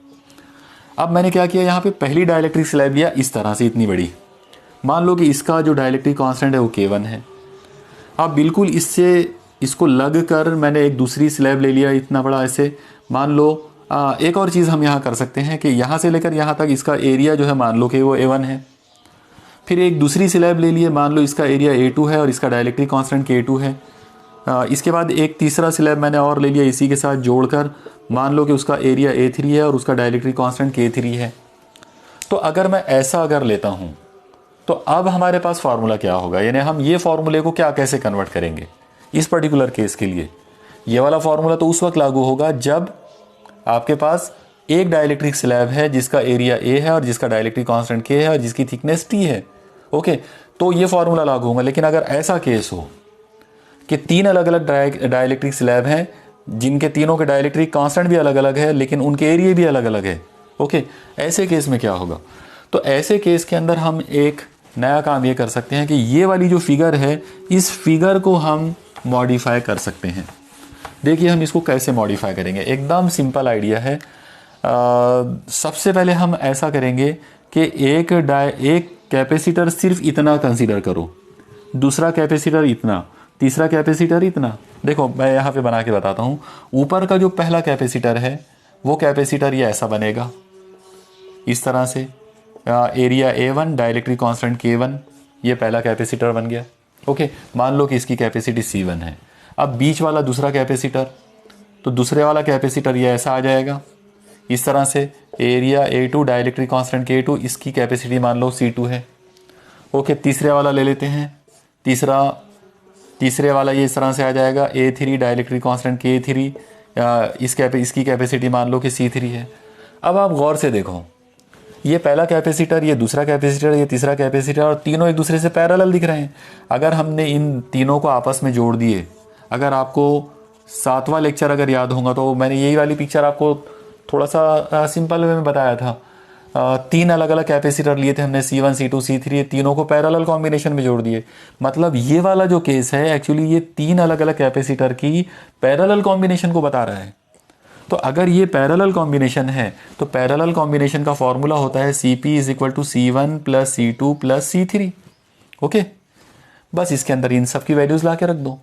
A: अब मैंने क्या किया, यहाँ पे पहली डाइलेक्ट्रिक स्लैब लिया इस तरह से, इतनी बड़ी। मान लो कि इसका जो डाइलेक्ट्रिक कांस्टेंट है वो K1 है। अब बिल्कुल इससे इसको लग कर मैंने एक दूसरी स्लैब ले लिया इतना बड़ा ऐसे। मान लो एक और चीज़ हम यहाँ कर सकते हैं कि यहाँ से लेकर यहाँ तक इसका एरिया जो है मान लो कि वो A1 है। फिर एक दूसरी स्लैब ले लिए, मान लो इसका एरिया A2 है और इसका डाइलेक्ट्रिक कांस्टेंट K2 है। इसके बाद एक तीसरा स्लैब मैंने और ले लिया इसी के साथ जोड़कर, मान लो कि उसका एरिया A3 है और उसका डाइलेक्ट्रिक कांस्टेंट K3 है। तो अगर मैं ऐसा अगर लेता हूँ तो अब हमारे पास फार्मूला क्या होगा, यानी हम ये फार्मूले को क्या कैसे कन्वर्ट करेंगे इस पर्टिकुलर केस के लिए। ये वाला फार्मूला तो उस वक्त लागू होगा जब आपके पास एक डाइलेक्ट्रिक स्लैब है जिसका एरिया A है और जिसका डाइलेक्ट्रिक कांस्टेंट K है और जिसकी थिकनेस T है। ओके, तो ये फार्मूला लागू होगा। लेकिन अगर ऐसा केस हो कि तीन अलग अलग डाइलेक्ट्रिक स्लैब हैं जिनके तीनों के डाइलेक्ट्रिक कांस्टेंट भी अलग अलग है लेकिन उनके एरिया भी अलग अलग है, ओके, ऐसे केस में क्या होगा। तो ऐसे केस के अंदर हम एक नया काम ये कर सकते हैं कि ये वाली जो फिगर है इस फिगर को हम मॉडिफाई कर सकते हैं। देखिए हम इसको कैसे मॉडिफाई करेंगे, एकदम सिंपल आइडिया है। सबसे पहले हम ऐसा करेंगे कि एक कैपेसिटर सिर्फ इतना कंसीडर करो, दूसरा कैपेसिटर इतना, तीसरा कैपेसिटर इतना। देखो मैं यहाँ पे बना के बताता हूँ। ऊपर का जो पहला कैपेसिटर है वो कैपेसिटर ये ऐसा बनेगा इस तरह से, area A1, dielectric constant K1, ये पहला कैपेसिटर बन गया। ओके, मान लो कि इसकी कैपेसिटी C1 है। अब बीच वाला दूसरा कैपेसिटर, तो दूसरे वाला कैपेसिटर ये ऐसा आ जाएगा इस तरह से, area A2, dielectric constant K2, इसकी कैपेसिटी मान लो C2 है। ओके, तीसरे वाला ले लेते हैं। तीसरे वाला ये इस तरह से आ जाएगा, A3, डाइलेक्ट्रिक कांस्टेंट K3, इसकी कैपेसिटी मान लो कि C3 है। अब आप गौर से देखो, ये पहला कैपेसिटर, ये दूसरा कैपेसिटर, ये तीसरा कैपेसिटर, और तीनों एक दूसरे से पैरेलल दिख रहे हैं। अगर हमने इन तीनों को आपस में जोड़ दिए, अगर आपको 7वां लेक्चर अगर याद होगा तो मैंने यही वाली पिक्चर आपको थोड़ा सा सिंपल वे में बताया था। तीन अलग अलग कैपेसिटर लिए थे हमने, C1, C2, C3, तीनों को पैरेलल कॉम्बिनेशन में जोड़ दिए। मतलब ये वाला जो केस है एक्चुअली ये तीन अलग अलग कैपेसिटर की पैरेलल कॉम्बिनेशन को बता रहा है। तो अगर ये पैरेलल कॉम्बिनेशन है तो पैरेलल कॉम्बिनेशन का फॉर्मूला होता है CP = C1 + C2 + C3। Okay, बस इसके अंदर इन सब की वैल्यूज ला के रख दो,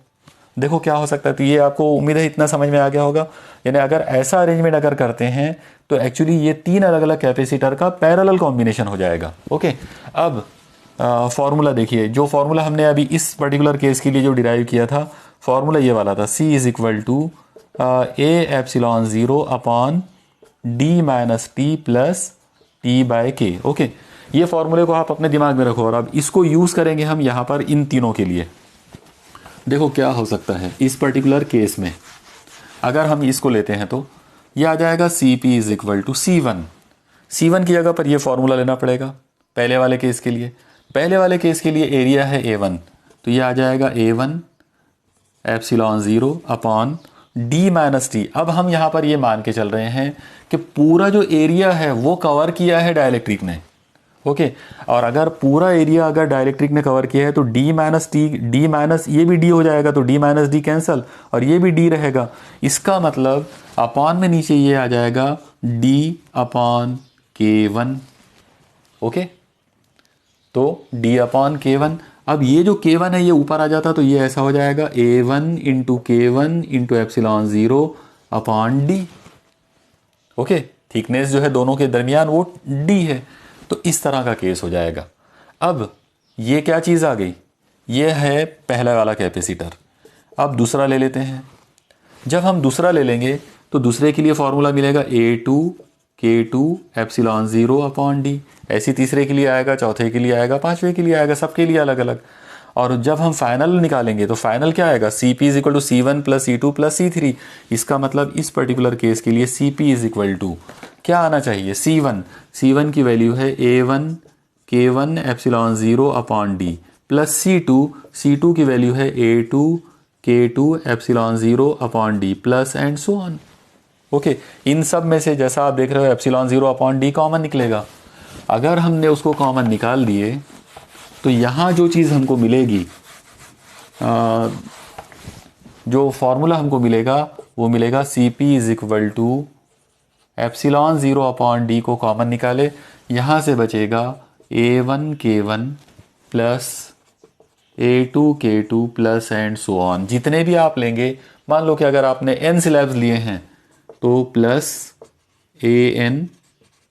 A: देखो क्या हो सकता है। तो ये आपको उम्मीद है इतना समझ में आ गया होगा। यानी अगर ऐसा अरेंजमेंट अगर करते हैं तो एक्चुअली ये तीन अलग अलग कैपेसिटर का पैरेलल कॉम्बिनेशन हो जाएगा। ओके, अब फॉर्मूला देखिए, जो फॉर्मूला हमने अभी इस पर्टिकुलर केस के लिए जो डिराइव किया था, फॉर्मूला ये वाला था, C = A ε0 D - T + T/K। Okay, ये फॉर्मूले को आप अपने दिमाग में रखो और अब इसको यूज़ करेंगे हम यहाँ पर इन तीनों के लिए। देखो क्या हो सकता है इस पर्टिकुलर केस में, अगर हम इसको लेते हैं तो ये आ जाएगा CP = C1। C1 की जगह पर ये फॉर्मूला लेना पड़ेगा पहले वाले केस के लिए। पहले वाले केस के लिए एरिया है A1, तो ये आ जाएगा A1 ε0 D - T। अब हम यहाँ पर ये मान के चल रहे हैं कि पूरा जो एरिया है वो कवर किया है डाइलेक्ट्रिक ने। ओके, और अगर पूरा एरिया अगर डाइलेक्ट्रिक ने कवर किया है तो D - T, ये भी D हो जाएगा, तो D - D कैंसल और ये भी D रहेगा। इसका मतलब अपॉन में नीचे ये आ जाएगा D/K1। ओके, तो D/K1। अब ये जो K1 है ये ऊपर आ जाता तो ये ऐसा हो जाएगा A1 × K1 × ε0/D। Okay, thickness जो है दोनों के दरमियान वो D है, तो इस तरह का केस हो जाएगा। अब ये क्या चीज़ आ गई, ये है पहला वाला कैपेसिटर। अब दूसरा ले लेते हैं। जब हम दूसरा ले लेंगे तो दूसरे के लिए फॉर्मूला मिलेगा A2 K2 ε0/D। ऐसी तीसरे के लिए आएगा, चौथे के लिए आएगा, पांचवे के लिए आएगा, सबके लिए अलग अलग। और जब हम फाइनल निकालेंगे तो फाइनल क्या आएगा, CP = C1 + C2 + C3। इसका मतलब इस पर्टिकुलर केस के लिए CP = क्या आना चाहिए, C1 की वैल्यू है A1 K1 ε0/D + C2 की वैल्यू है A2 K2 ε0/D plus and so on. Okay, इन सब में से जैसा आप देख रहे हो ε0/D कॉमन निकलेगा। अगर हमने उसको कॉमन निकाल दिए तो यहाँ जो चीज़ हमको मिलेगी, जो फॉर्मूला हमको मिलेगा वो मिलेगा CP = एप्सिलॉन 0 अपॉन डी को कॉमन निकाले, यहाँ से बचेगा A1K1 plus A2 K2 plus and so on. जितने भी आप लेंगे, मान लो कि अगर आपने n स्लैब्स लिए हैं तो प्लस AN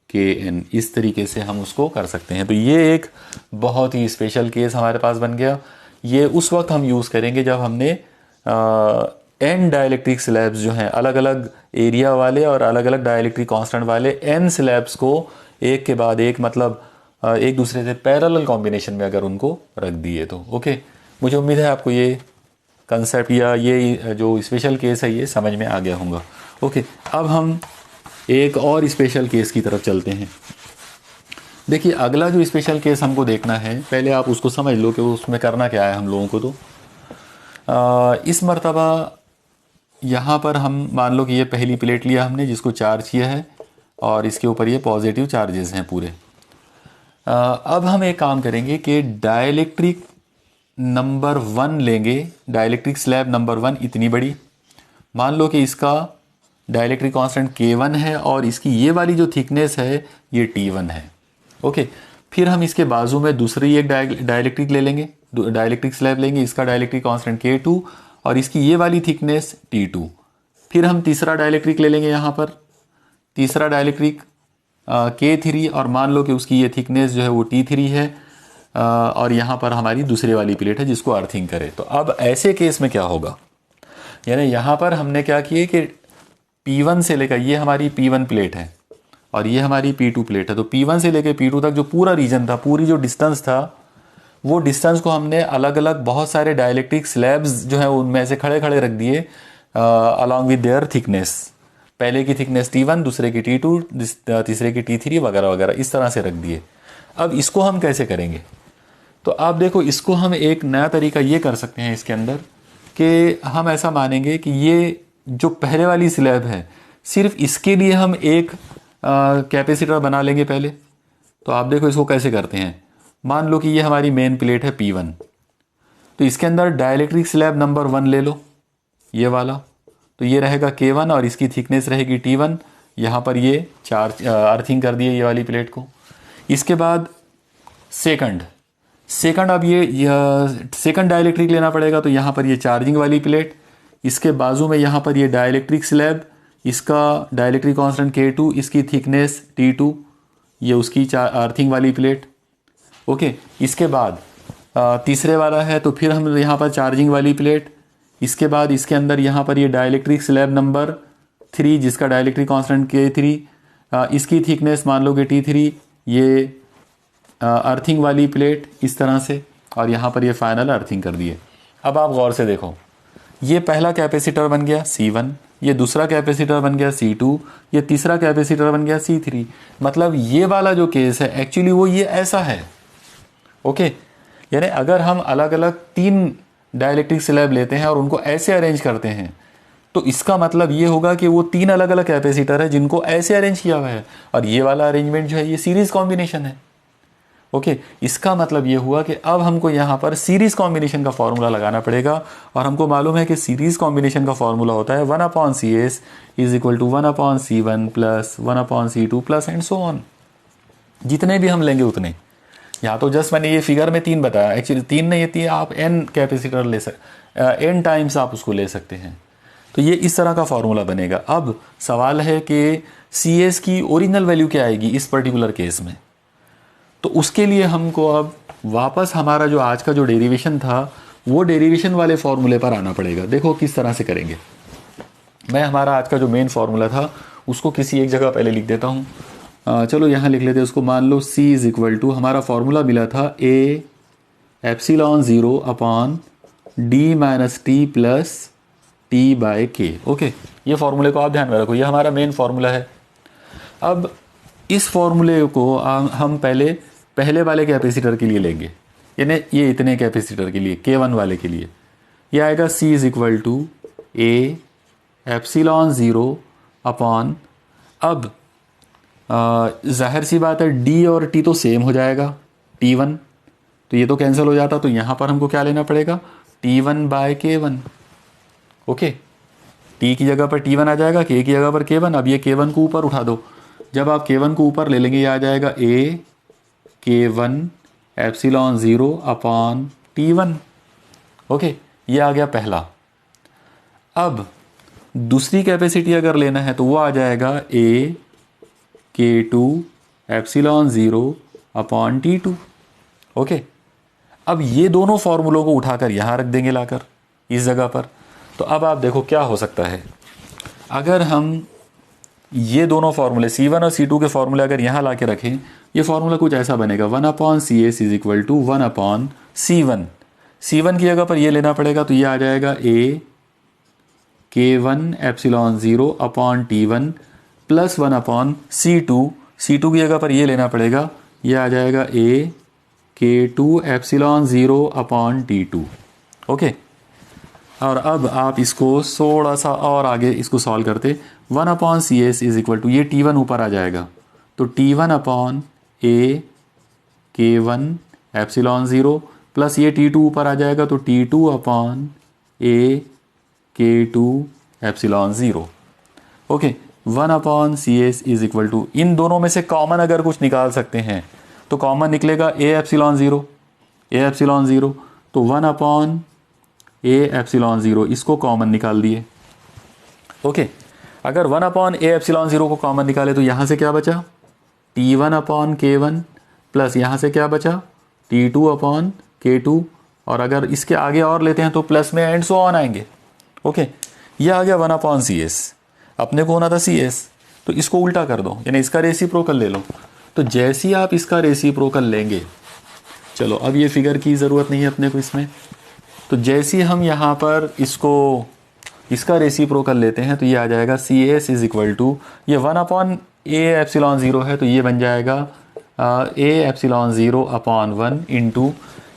A: KN, इस तरीके से हम उसको कर सकते हैं। तो ये एक बहुत ही स्पेशल केस हमारे पास बन गया। ये उस वक्त हम यूज़ करेंगे जब हमने n डाइलेक्ट्रिक स्लैब्स जो हैं, अलग अलग एरिया वाले और अलग अलग डाइलेक्ट्रिक कांस्टेंट वाले n स्लैब्स को एक के बाद एक, मतलब एक दूसरे से पैरेलल कॉम्बिनेशन में अगर उनको रख दिए तो। ओके, मुझे उम्मीद है आपको ये कंसेप्ट या ये जो स्पेशल केस है ये समझ में आ गया होगा। ओके, अब हम एक और स्पेशल केस की तरफ चलते हैं। देखिए, अगला जो स्पेशल केस हमको देखना है, पहले आप उसको समझ लो कि उसमें करना क्या है हम लोगों को। तो इस मर्तबा यहाँ पर हम मान लो कि ये पहली प्लेट लिया हमने जिसको चार्ज किया है और इसके ऊपर ये पॉजिटिव चार्जेस हैं पूरे। अब हम एक काम करेंगे कि डाइलेक्ट्रिक नंबर 1 लेंगे, डाइलेक्ट्रिक स्लैब नंबर 1 इतनी बड़ी, मान लो कि इसका डाइलेक्ट्रिक कांस्टेंट K1 है और इसकी ये वाली जो थिकनेस है ये T1 है। ओके, फिर हम इसके बाजू में दूसरी एक डाइलेक्ट्रिक ले लेंगे, डाइलेक्ट्रिक स्लैब लेंगे, इसका डाइलेक्ट्रिक कांस्टेंट K2 और इसकी ये वाली थिकनेस T2। फिर हम तीसरा डाइलेक्ट्रिक ले लेंगे, यहाँ पर तीसरा डाइलेक्ट्रिक K3 और मान लो कि उसकी ये थिकनेस जो है वो T3 है और यहाँ पर हमारी दूसरी वाली प्लेट है जिसको अर्थिंग करे। तो अब ऐसे केस में क्या होगा, यानी यहाँ पर हमने क्या किए कि P1 से लेकर, ये हमारी P1 प्लेट है और ये हमारी P2 प्लेट है, तो P1 से लेकर P2 तक जो पूरा रीजन था, पूरी जो डिस्टेंस था, वो डिस्टेंस को हमने अलग अलग बहुत सारे डाइलेक्ट्रिक स्लैब्स जो है उनमें से खड़े खड़े रख दिए अलॉन्ग विद देयर थिकनेस। पहले की थिकनेस T1, दूसरे की T2, तीसरे की T3 वगैरह वगैरह, इस तरह से रख दिए। अब इसको हम कैसे करेंगे, तो आप देखो, इसको हम एक नया तरीका ये कर सकते हैं इसके अंदर कि हम ऐसा मानेंगे कि ये जो पहले वाली स्लैब है, सिर्फ इसके लिए हम एक कैपेसिटर बना लेंगे पहले। तो आप देखो इसको कैसे करते हैं। मान लो कि ये हमारी मेन प्लेट है P1, तो इसके अंदर डाइलेक्ट्रिक स्लैब नंबर 1 ले लो, ये वाला, तो ये रहेगा K1 और इसकी थिकनेस रहेगी T1। यहाँ पर ये चार्ज अर्थिंग कर दिए ये वाली प्लेट को। इसके बाद सेकंड, अब ये सेकंड डाइलेक्ट्रिक लेना पड़ेगा, तो यहाँ पर ये चार्जिंग वाली प्लेट, इसके बाजू में यहाँ पर ये डाइलेक्ट्रिक स्लैब, इसका डाइलेक्ट्रिक कांस्टेंट K2, इसकी थिकनेस T2, ये उसकी अर्थिंग वाली प्लेट। ओके, इसके बाद तीसरे वाला है, तो फिर हम यहाँ पर चार्जिंग वाली प्लेट, इसके बाद इसके अंदर यहाँ पर ये डाइलेक्ट्रिक स्लैब नंबर 3 जिसका डाइलेक्ट्रिक कांस्टेंट K3, इसकी थिकनेस मान लो कि T3, ये अर्थिंग वाली प्लेट इस तरह से, और यहाँ पर ये फाइनल अर्थिंग कर दिए। अब आप गौर से देखो, ये पहला कैपेसिटर बन गया C1, ये दूसरा कैपेसिटर बन गया C2, ये तीसरा कैपेसिटर बन गया C3। मतलब ये वाला जो केस है एक्चुअली वो ये ऐसा है। ओके, यानी अगर हम अलग अलग 3 डाइलेक्ट्रिक स्लैब लेते हैं और उनको ऐसे अरेंज करते हैं, तो इसका मतलब ये होगा कि वो 3 अलग अलग कैपेसिटर है जिनको ऐसे अरेंज किया हुआ है, और ये वाला अरेंजमेंट जो है ये सीरीज कॉम्बिनेशन है। ओके, इसका मतलब ये हुआ कि अब हमको यहाँ पर सीरीज कॉम्बिनेशन का फॉर्मूला लगाना पड़ेगा, और हमको मालूम है कि सीरीज कॉम्बिनेशन का फॉर्मूला होता है 1/CS is equal to 1/C1 plus 1/C2 plus and so on. जितने भी हम लेंगे उतने। यहाँ तो जस्ट मैंने ये फिगर में 3 बताया, एक्चुअली 3 नहीं, ये 3 आप n कैपेसिटर ले n टाइम्स आप उसको ले सकते हैं। तो ये इस तरह का फॉर्मूला बनेगा। अब सवाल है कि CS की ओरिजिनल वैल्यू क्या आएगी इस पर्टिकुलर केस में। तो उसके लिए हमको अब वापस हमारा जो आज का जो डेरिवेशन था वो डेरिवेशन वाले फॉर्मूले पर आना पड़ेगा। देखो किस तरह से करेंगे। मैं हमारा आज का जो मेन फार्मूला था उसको किसी एक जगह पहले लिख देता हूँ। चलो यहाँ लिख लेते हैं उसको। मान लो C इज इक्वल टू, हमारा फार्मूला मिला था A epsilon 0 upon D minus T plus T by K। Okay, ये फार्मूले को आप ध्यान में रखो, ये हमारा मेन फार्मूला है। अब इस फॉर्मूले को हम पहले वाले कैपेसिटर के लिए लेंगे, यानी ये इतने कैपेसिटर के लिए K1 वाले के लिए। ये आएगा C is equal to A epsilon 0 upon, अब जाहिर सी बात है D और T तो सेम हो जाएगा, T1, तो ये तो कैंसिल हो जाता, तो यहाँ पर हमको क्या लेना पड़ेगा T1 by K1। Okay, T की जगह पर T1 आ जाएगा, K की जगह पर K1। अब ये K1 को ऊपर उठा दो, जब आप K1 को ऊपर ले लेंगे ये आ जाएगा A K1 epsilon 0 upon T1। Okay, ये आ गया पहला। अब दूसरी कैपेसिटी अगर लेना है तो वो आ जाएगा A K2 epsilon 0 upon T2। Okay, अब ये दोनों फॉर्मूलों को उठाकर यहाँ रख देंगे लाकर इस जगह पर। तो अब आप देखो क्या हो सकता है, अगर हम ये दोनों फार्मूले C1 और C2 के फार्मूले अगर यहाँ ला के रखें, ये फार्मूला कुछ ऐसा बनेगा 1 upon CS is equal to 1 upon C1। C1 की जगह पर ये लेना पड़ेगा तो ये आ जाएगा A K1 epsilon 0 upon T1 plus 1 upon C2। C2 की जगह पर ये लेना पड़ेगा, ये आ जाएगा A K2 epsilon 0 upon T2। Okay, और अब आप इसको थोड़ा सा और आगे इसको सॉल्व करते 1 upon CS is equal to, ये T1 ऊपर आ जाएगा तो T1 upon A K1 epsilon 0 plus ये T2 ऊपर आ जाएगा तो T2 upon A K2 epsilon 0। Okay, 1 upon CS is equal to, इन दोनों में से कॉमन अगर कुछ निकाल सकते हैं तो कॉमन निकलेगा A एप्सिलॉन 0, A एप्सिलॉन 0, तो 1 अपॉन A एप्सिलॉन 0 इसको कॉमन निकाल दिए। ओके, अगर 1 अपॉन A एप्सिलॉन 0 को कॉमन निकाले तो यहाँ से क्या बचा T1 अपॉन K1 प्लस यहाँ से क्या बचा T2 अपॉन K2, और अगर इसके आगे और लेते हैं तो प्लस में एंड सो ऑन आएंगे। ओके, ये आ गया 1 अपॉन CS, अपने को होना था CS, तो इसको उल्टा कर दो यानी इसका रेसिप्रोकल ले लो। तो जैसे ही आप इसका रेसिप्रोकल लेंगे, चलो अब ये फिगर की ज़रूरत नहीं है अपने को इसमें, तो जैसे ही हम यहाँ पर इसका रेसिप्रोकल लेते हैं तो ये आ जाएगा CS इज इक्वल टू, ये 1 अपॉन A एप्सिलॉन 0 है तो ये बन जाएगा A एप्सिलॉन 0 अपॉन 1 इंटू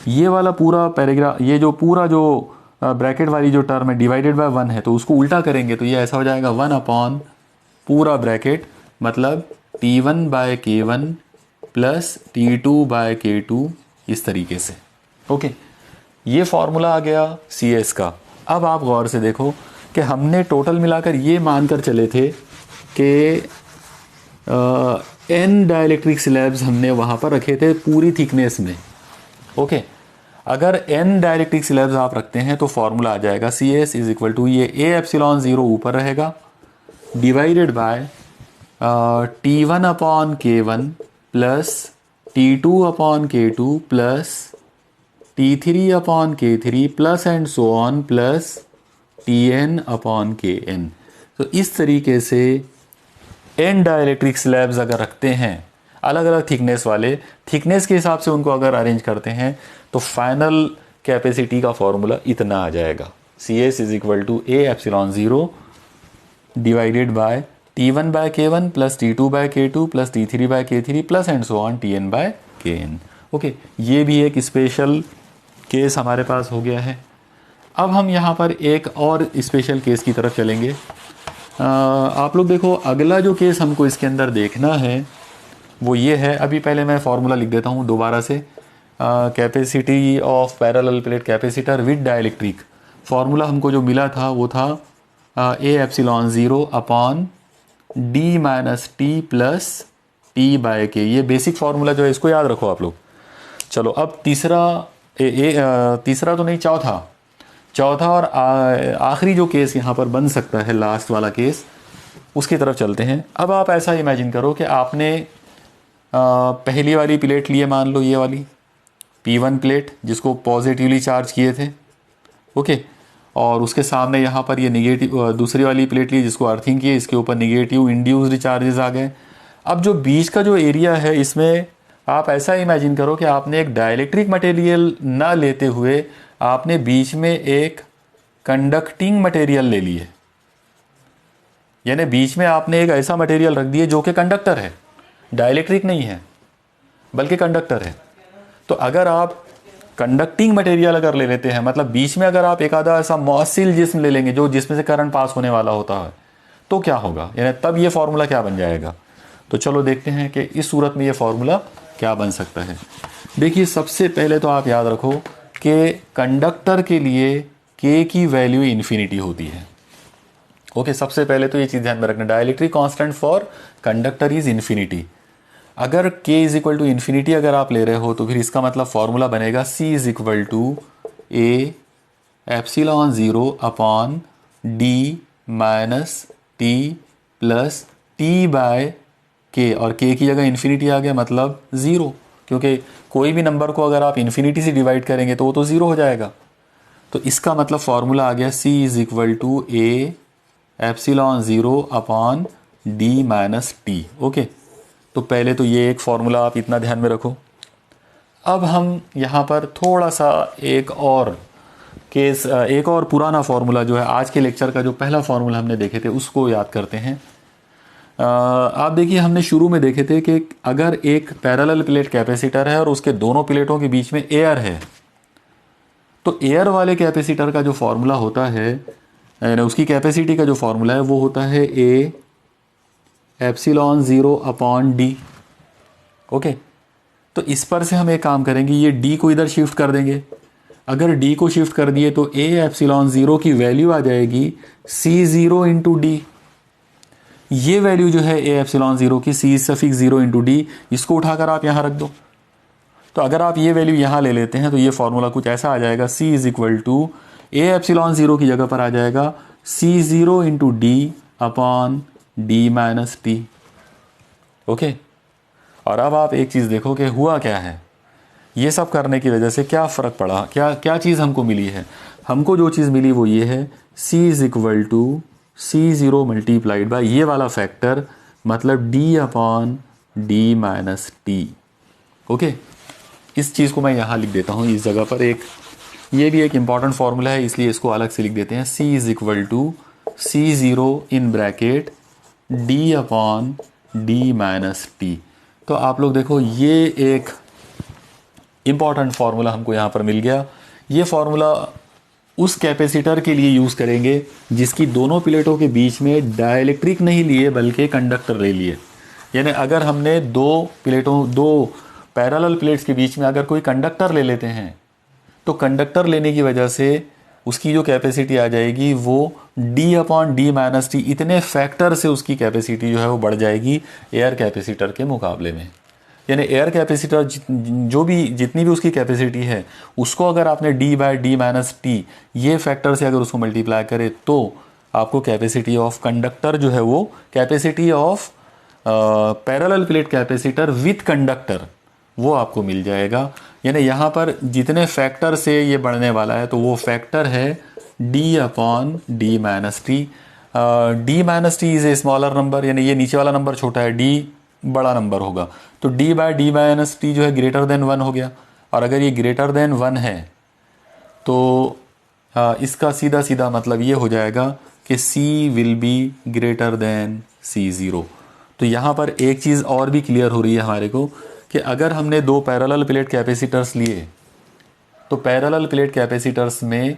A: ये वाला पूरा पैराग्राफ, ये जो पूरा जो ब्रैकेट वाली जो टर्म है डिवाइडेड बाय 1 है तो उसको उल्टा करेंगे तो ये ऐसा हो जाएगा 1 अपॉन पूरा ब्रैकेट मतलब T1 by K1 plus T2 by K2 इस तरीके से। ओके, ये फॉर्मूला आ गया CS का। अब आप गौर से देखो कि हमने टोटल मिलाकर ये मानकर चले थे कि n डाइलेक्ट्रिक स्लैब्स हमने वहाँ पर रखे थे पूरी थिकनेस में। ओके, अगर n डाइलेक्ट्रिक स्लैब्स आप रखते हैं तो फॉर्मूला आ जाएगा CS इज इक्वल टू, ये A एप्सिलॉन 0 ऊपर रहेगा divided by T1 upon K1 plus T2 upon K2 plus T3 upon K3 plus and so on plus Tn upon Kn। तो इस तरीके से n डाइलेक्ट्रिक स्लैब्स अगर रखते हैं अलग अलग थिकनेस वाले, थिकनेस के हिसाब से उनको अगर अरेंज करते हैं तो फाइनल कैपेसिटी का फॉर्मूला इतना आ जाएगा CS is equal to A epsilon 0 divided by T1 by K1 plus T2 by K2 plus T3 by K3 plus and so on Tn by Kn। Okay, ये भी एक स्पेशल केस हमारे पास हो गया है। अब हम यहाँ पर एक और स्पेशल केस की तरफ चलेंगे। आप लोग देखो, अगला जो केस हमको इसके अंदर देखना है वो ये है, अभी पहले मैं फार्मूला लिख देता हूँ दोबारा से। Capacity of parallel plate capacitor with dielectric, formula हमको जो मिला था वो था A epsilon 0 upon D minus T plus T by K। ये बेसिक फार्मूला जो है इसको याद रखो आप लोग। चलो अब तीसरा तो नहीं, चौथा और आखिरी जो केस यहाँ पर बन सकता है, लास्ट वाला केस, उसकी तरफ चलते हैं। अब आप ऐसा इमेजिन करो कि आपने पहली वाली प्लेट लिए, मान लो ये वाली P1 प्लेट जिसको पॉजिटिवली चार्ज किए थे। ओके, और उसके सामने यहाँ पर ये निगेटिव दूसरी वाली प्लेट ली जिसको अर्थिंग किए, इसके ऊपर निगेटिव इंड्यूस्ड चार्जेस आ गए। अब जो बीच का जो एरिया है इसमें आप ऐसा इमेजिन करो कि आपने एक डाइलेक्ट्रिक मटेरियल ना लेते हुए आपने बीच में एक कंडक्टिंग मटेरियल ले लिए, यानी बीच में आपने एक ऐसा मटेरियल रख दिया जो कि कंडक्टर है, डाइलेक्ट्रिक नहीं है बल्कि कंडक्टर है। तो अगर आप कंडक्टिंग मटेरियल अगर ले लेते हैं, मतलब बीच में अगर आप एक आधा ऐसा मौसिल जिस्म ले लेंगे जो जिसमें से करंट पास होने वाला होता है, तो क्या होगा, यानी तब ये फॉर्मूला क्या बन जाएगा। तो चलो देखते हैं कि इस सूरत में ये फॉर्मूला क्या बन सकता है। देखिए, सबसे पहले तो आप याद रखो कि कंडक्टर के लिए K की वैल्यू इन्फिनिटी होती है। ओके, सबसे पहले तो ये चीज़ ध्यान में रखना, dielectric constant for conductor is infinity. अगर k is equal to infinity अगर आप ले रहे हो तो फिर इसका मतलब फॉर्मूला बनेगा c is equal to A epsilon zero upon D minus T plus T by K, और k की जगह इन्फिनिटी आ गया मतलब ज़ीरो, क्योंकि कोई भी नंबर को अगर आप इन्फिनिटी से डिवाइड करेंगे तो वो तो ज़ीरो हो जाएगा। तो इसका मतलब फॉर्मूला आ गया c is equal to A epsilon zero upon D minus T. Okay, तो पहले तो ये एक फॉर्मूला आप इतना ध्यान में रखो। अब हम यहाँ पर थोड़ा सा एक और केस, एक और पुराना फॉर्मूला जो है आज के लेक्चर का जो पहला फॉर्मूला हमने देखे थे उसको याद करते हैं। आप देखिए हमने शुरू में देखे थे कि अगर एक पैरेलल प्लेट कैपेसिटर है और उसके दोनों प्लेटों के बीच में एयर है, तो एयर वाले कैपेसिटर का जो फॉर्मूला होता है, उसकी कैपेसिटी का जो फॉर्मूला है वो होता है ए epsilon zero upon D. Okay, तो इस पर से हम एक काम करेंगे, ये डी को इधर शिफ्ट कर देंगे। अगर डी को शिफ्ट कर दिए तो ए एप्सिलॉन ज़ीरो की वैल्यू आ जाएगी सी ज़ीरो इंटू डी। ये वैल्यू जो है ए एप्सिलॉन ज़ीरो की सी सफिक्स ज़ीरो इंटू डी, इसको उठाकर आप यहाँ रख दो। तो अगर आप ये वैल्यू यहाँ ले लेते हैं तो ये फॉर्मूला कुछ ऐसा आ जाएगा, C is equal to A epsilon zero की जगह पर आ जाएगा C zero into D upon D minus T. Okay, और अब आप एक चीज़ देखो कि हुआ क्या है, ये सब करने की वजह से क्या फ़र्क पड़ा, क्या चीज़ हमको मिली है। हमको जो चीज़ मिली वो ये है, c is equal to C zero multiplied by ये वाला फैक्टर, मतलब d upon D minus T. Okay, इस चीज़ को मैं यहाँ लिख देता हूँ इस जगह पर, एक ये भी एक इम्पॉर्टेंट फार्मूला है इसलिए इसको अलग से लिख देते हैं। c is equal to C zero in bracket d upon D minus T. तो आप लोग देखो ये एक इम्पॉर्टेंट फार्मूला हमको यहाँ पर मिल गया। ये फार्मूला उस कैपेसिटर के लिए यूज़ करेंगे जिसकी दोनों प्लेटों के बीच में डाइलेक्ट्रिक नहीं लिए बल्कि कंडक्टर ले लिए। यानी अगर हमने दो पैरेलल प्लेट्स के बीच में अगर कोई कंडक्टर ले लेते हैं तो कंडक्टर लेने की वजह से उसकी जो कैपेसिटी आ जाएगी वो d upon D minus T, इतने फैक्टर से उसकी कैपेसिटी जो है वो बढ़ जाएगी एयर कैपेसिटर के मुकाबले में। यानी एयर कैपेसिटर जितनी भी उसकी कैपेसिटी है उसको अगर आपने d by D minus T ये फैक्टर से अगर उसको मल्टीप्लाई करे तो आपको कैपेसिटी ऑफ कंडक्टर जो है वो capacity of parallel plate capacitor with conductor वो आपको मिल जाएगा। यानी यहाँ पर जितने फैक्टर से ये बढ़ने वाला है तो वो फैक्टर है d upon D minus T. D minus T is a smaller number, यानी ये नीचे वाला नंबर छोटा है, d बड़ा नंबर होगा, तो d by D minus T जो है ग्रेटर देन 1 हो गया। और अगर ये ग्रेटर देन 1 है तो इसका सीधा सीधा मतलब ये हो जाएगा कि c will be greater than C zero. तो यहाँ पर एक चीज़ और भी क्लियर हो रही है हमारे को कि अगर हमने दो पैरेलल प्लेट कैपेसिटर्स लिए तो पैरेलल प्लेट कैपेसिटर्स में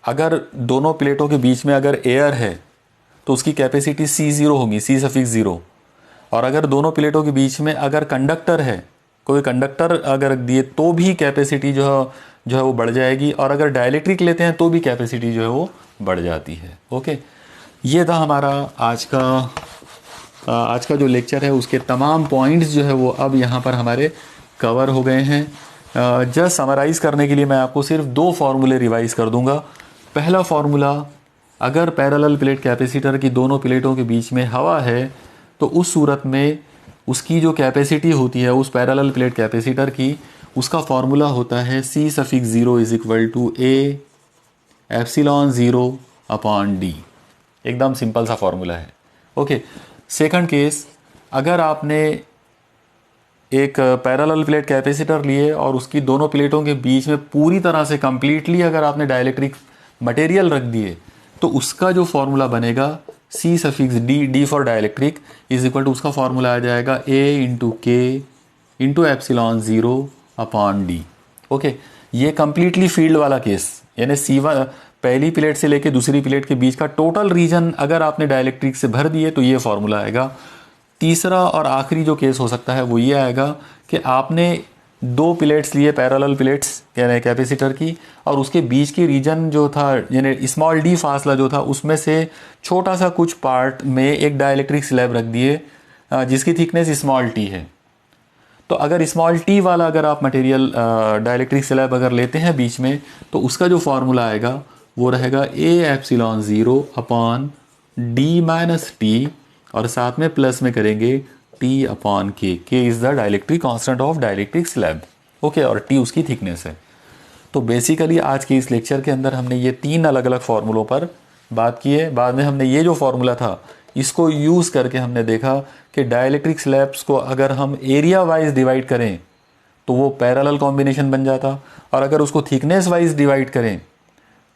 A: अगर दोनों प्लेटों के बीच में अगर एयर है तो उसकी कैपेसिटी सी ज़ीरो होगी, सी सफिक्स ज़ीरो। और अगर दोनों प्लेटों के बीच में अगर कंडक्टर है, कोई कंडक्टर अगर रख दिए तो भी कैपेसिटी जो है वो बढ़ जाएगी, और अगर डाइलेक्ट्रिक लेते हैं तो भी कैपेसिटी जो है वो बढ़ जाती है। ओके, ये था हमारा आज का जो लेक्चर है, उसके तमाम पॉइंट्स जो है वो अब यहाँ पर हमारे कवर हो गए हैं। जस्ट समराइज़ करने के लिए मैं आपको सिर्फ दो फार्मूले रिवाइज़ कर दूंगा। पहला फार्मूला, अगर पैरेलल प्लेट कैपेसिटर की दोनों प्लेटों के बीच में हवा है तो उस सूरत में उसकी जो कैपेसिटी होती है उस पैरेलल प्लेट कैपेसिटर की, उसका फार्मूला होता है C suffix zero is equal to A epsilon zero upon D. एकदम सिंपल सा फार्मूला है। ओके, सेकंड केस, अगर आपने एक पैरेलल प्लेट कैपेसिटर लिए और उसकी दोनों प्लेटों के बीच में पूरी तरह से कंप्लीटली अगर आपने डाइलेक्ट्रिक मटेरियल रख दिए तो उसका जो फार्मूला बनेगा C suffix D for dielectric is equal to, उसका फार्मूला आ जाएगा A into K into epsilon zero upon D. Okay, ये कंप्लीटली फील्ड वाला केस, यानी C1 पहली प्लेट से लेके दूसरी प्लेट के बीच का टोटल रीजन अगर आपने डाइलेक्ट्रिक से भर दिए तो ये फार्मूला आएगा। तीसरा और आखिरी जो केस हो सकता है वो ये आएगा कि आपने दो प्लेट्स लिए, पैरेलल प्लेट्स कह रहे हैं कैपेसिटर की, और उसके बीच की रीजन जो था यानी स्मॉल डी फासला जो था उसमें से छोटा सा कुछ पार्ट में एक डाइलेक्ट्रिक स्लैब रख दिए जिसकी थिकनेस स्मॉल टी है। तो अगर स्मॉल टी वाला अगर आप मटेरियल डाइलेक्ट्रिक स्लैब अगर लेते हैं बीच में, तो उसका जो फॉर्मूला आएगा वो रहेगा ए epsilon zero upon D minus T, और साथ में प्लस में करेंगे टी अपॉन के। के is the dielectric constant of dielectric slab, okay, और टी उसकी थिकनेस है। तो बेसिकली आज के इस लेक्चर के अंदर हमने ये तीन अलग अलग फार्मूलों पर बात की है। बाद में हमने ये जो फार्मूला था इसको यूज़ करके हमने देखा कि डाइलेक्ट्रिक स्लैब्स को अगर हम एरिया वाइज डिवाइड करें तो वो पैरेलल कॉम्बिनेशन बन जाता, और अगर उसको थिकनेस वाइज डिवाइड करें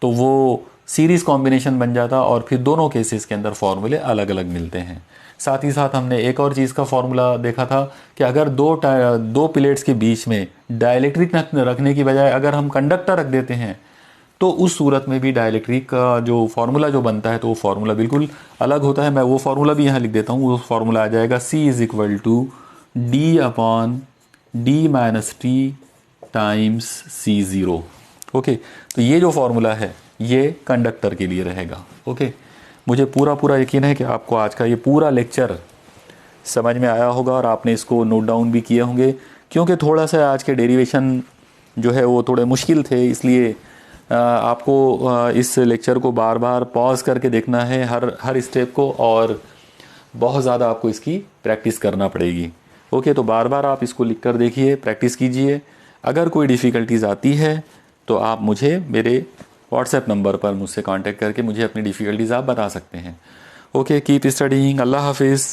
A: तो वो सीरीज़ कॉम्बिनेशन बन जाता, और फिर दोनों केसेस के अंदर फार्मूले अलग अलग मिलते हैं। साथ ही साथ हमने एक और चीज़ का फार्मूला देखा था कि अगर दो प्लेट्स के बीच में डाइलेक्ट्रिक रखने की बजाय अगर हम कंडक्टर रख देते हैं तो उस सूरत में भी डाइलेक्ट्रिक का जो फार्मूला जो बनता है तो वो फार्मूला बिल्कुल अलग होता है। मैं वो फार्मूला भी यहाँ लिख देता हूँ। वो फार्मूला आ जाएगा C is equal to D upon D minus T times C0, okay. तो ये जो फार्मूला है ये कंडक्टर के लिए रहेगा, ओके। मुझे पूरा यकीन है कि आपको आज का ये पूरा लेक्चर समझ में आया होगा और आपने इसको नोट डाउन भी किए होंगे, क्योंकि थोड़ा सा आज के डेरिवेशन जो है वो थोड़े मुश्किल थे, इसलिए आपको इस लेक्चर को बार बार पॉज करके देखना है हर स्टेप को, और बहुत ज़्यादा आपको इसकी प्रैक्टिस करना पड़ेगी, ओके। तो बार बार आप इसको लिख कर देखिए, प्रैक्टिस कीजिए। अगर कोई डिफ़िकल्टीज़ आती है तो आप मुझे मेरे व्हाट्सएप नंबर पर मुझसे कांटेक्ट करके मुझे अपनी डिफ़िकल्टीज़ आप बता सकते हैं, ओके। Keep studying. अल्लाह हाफिज़।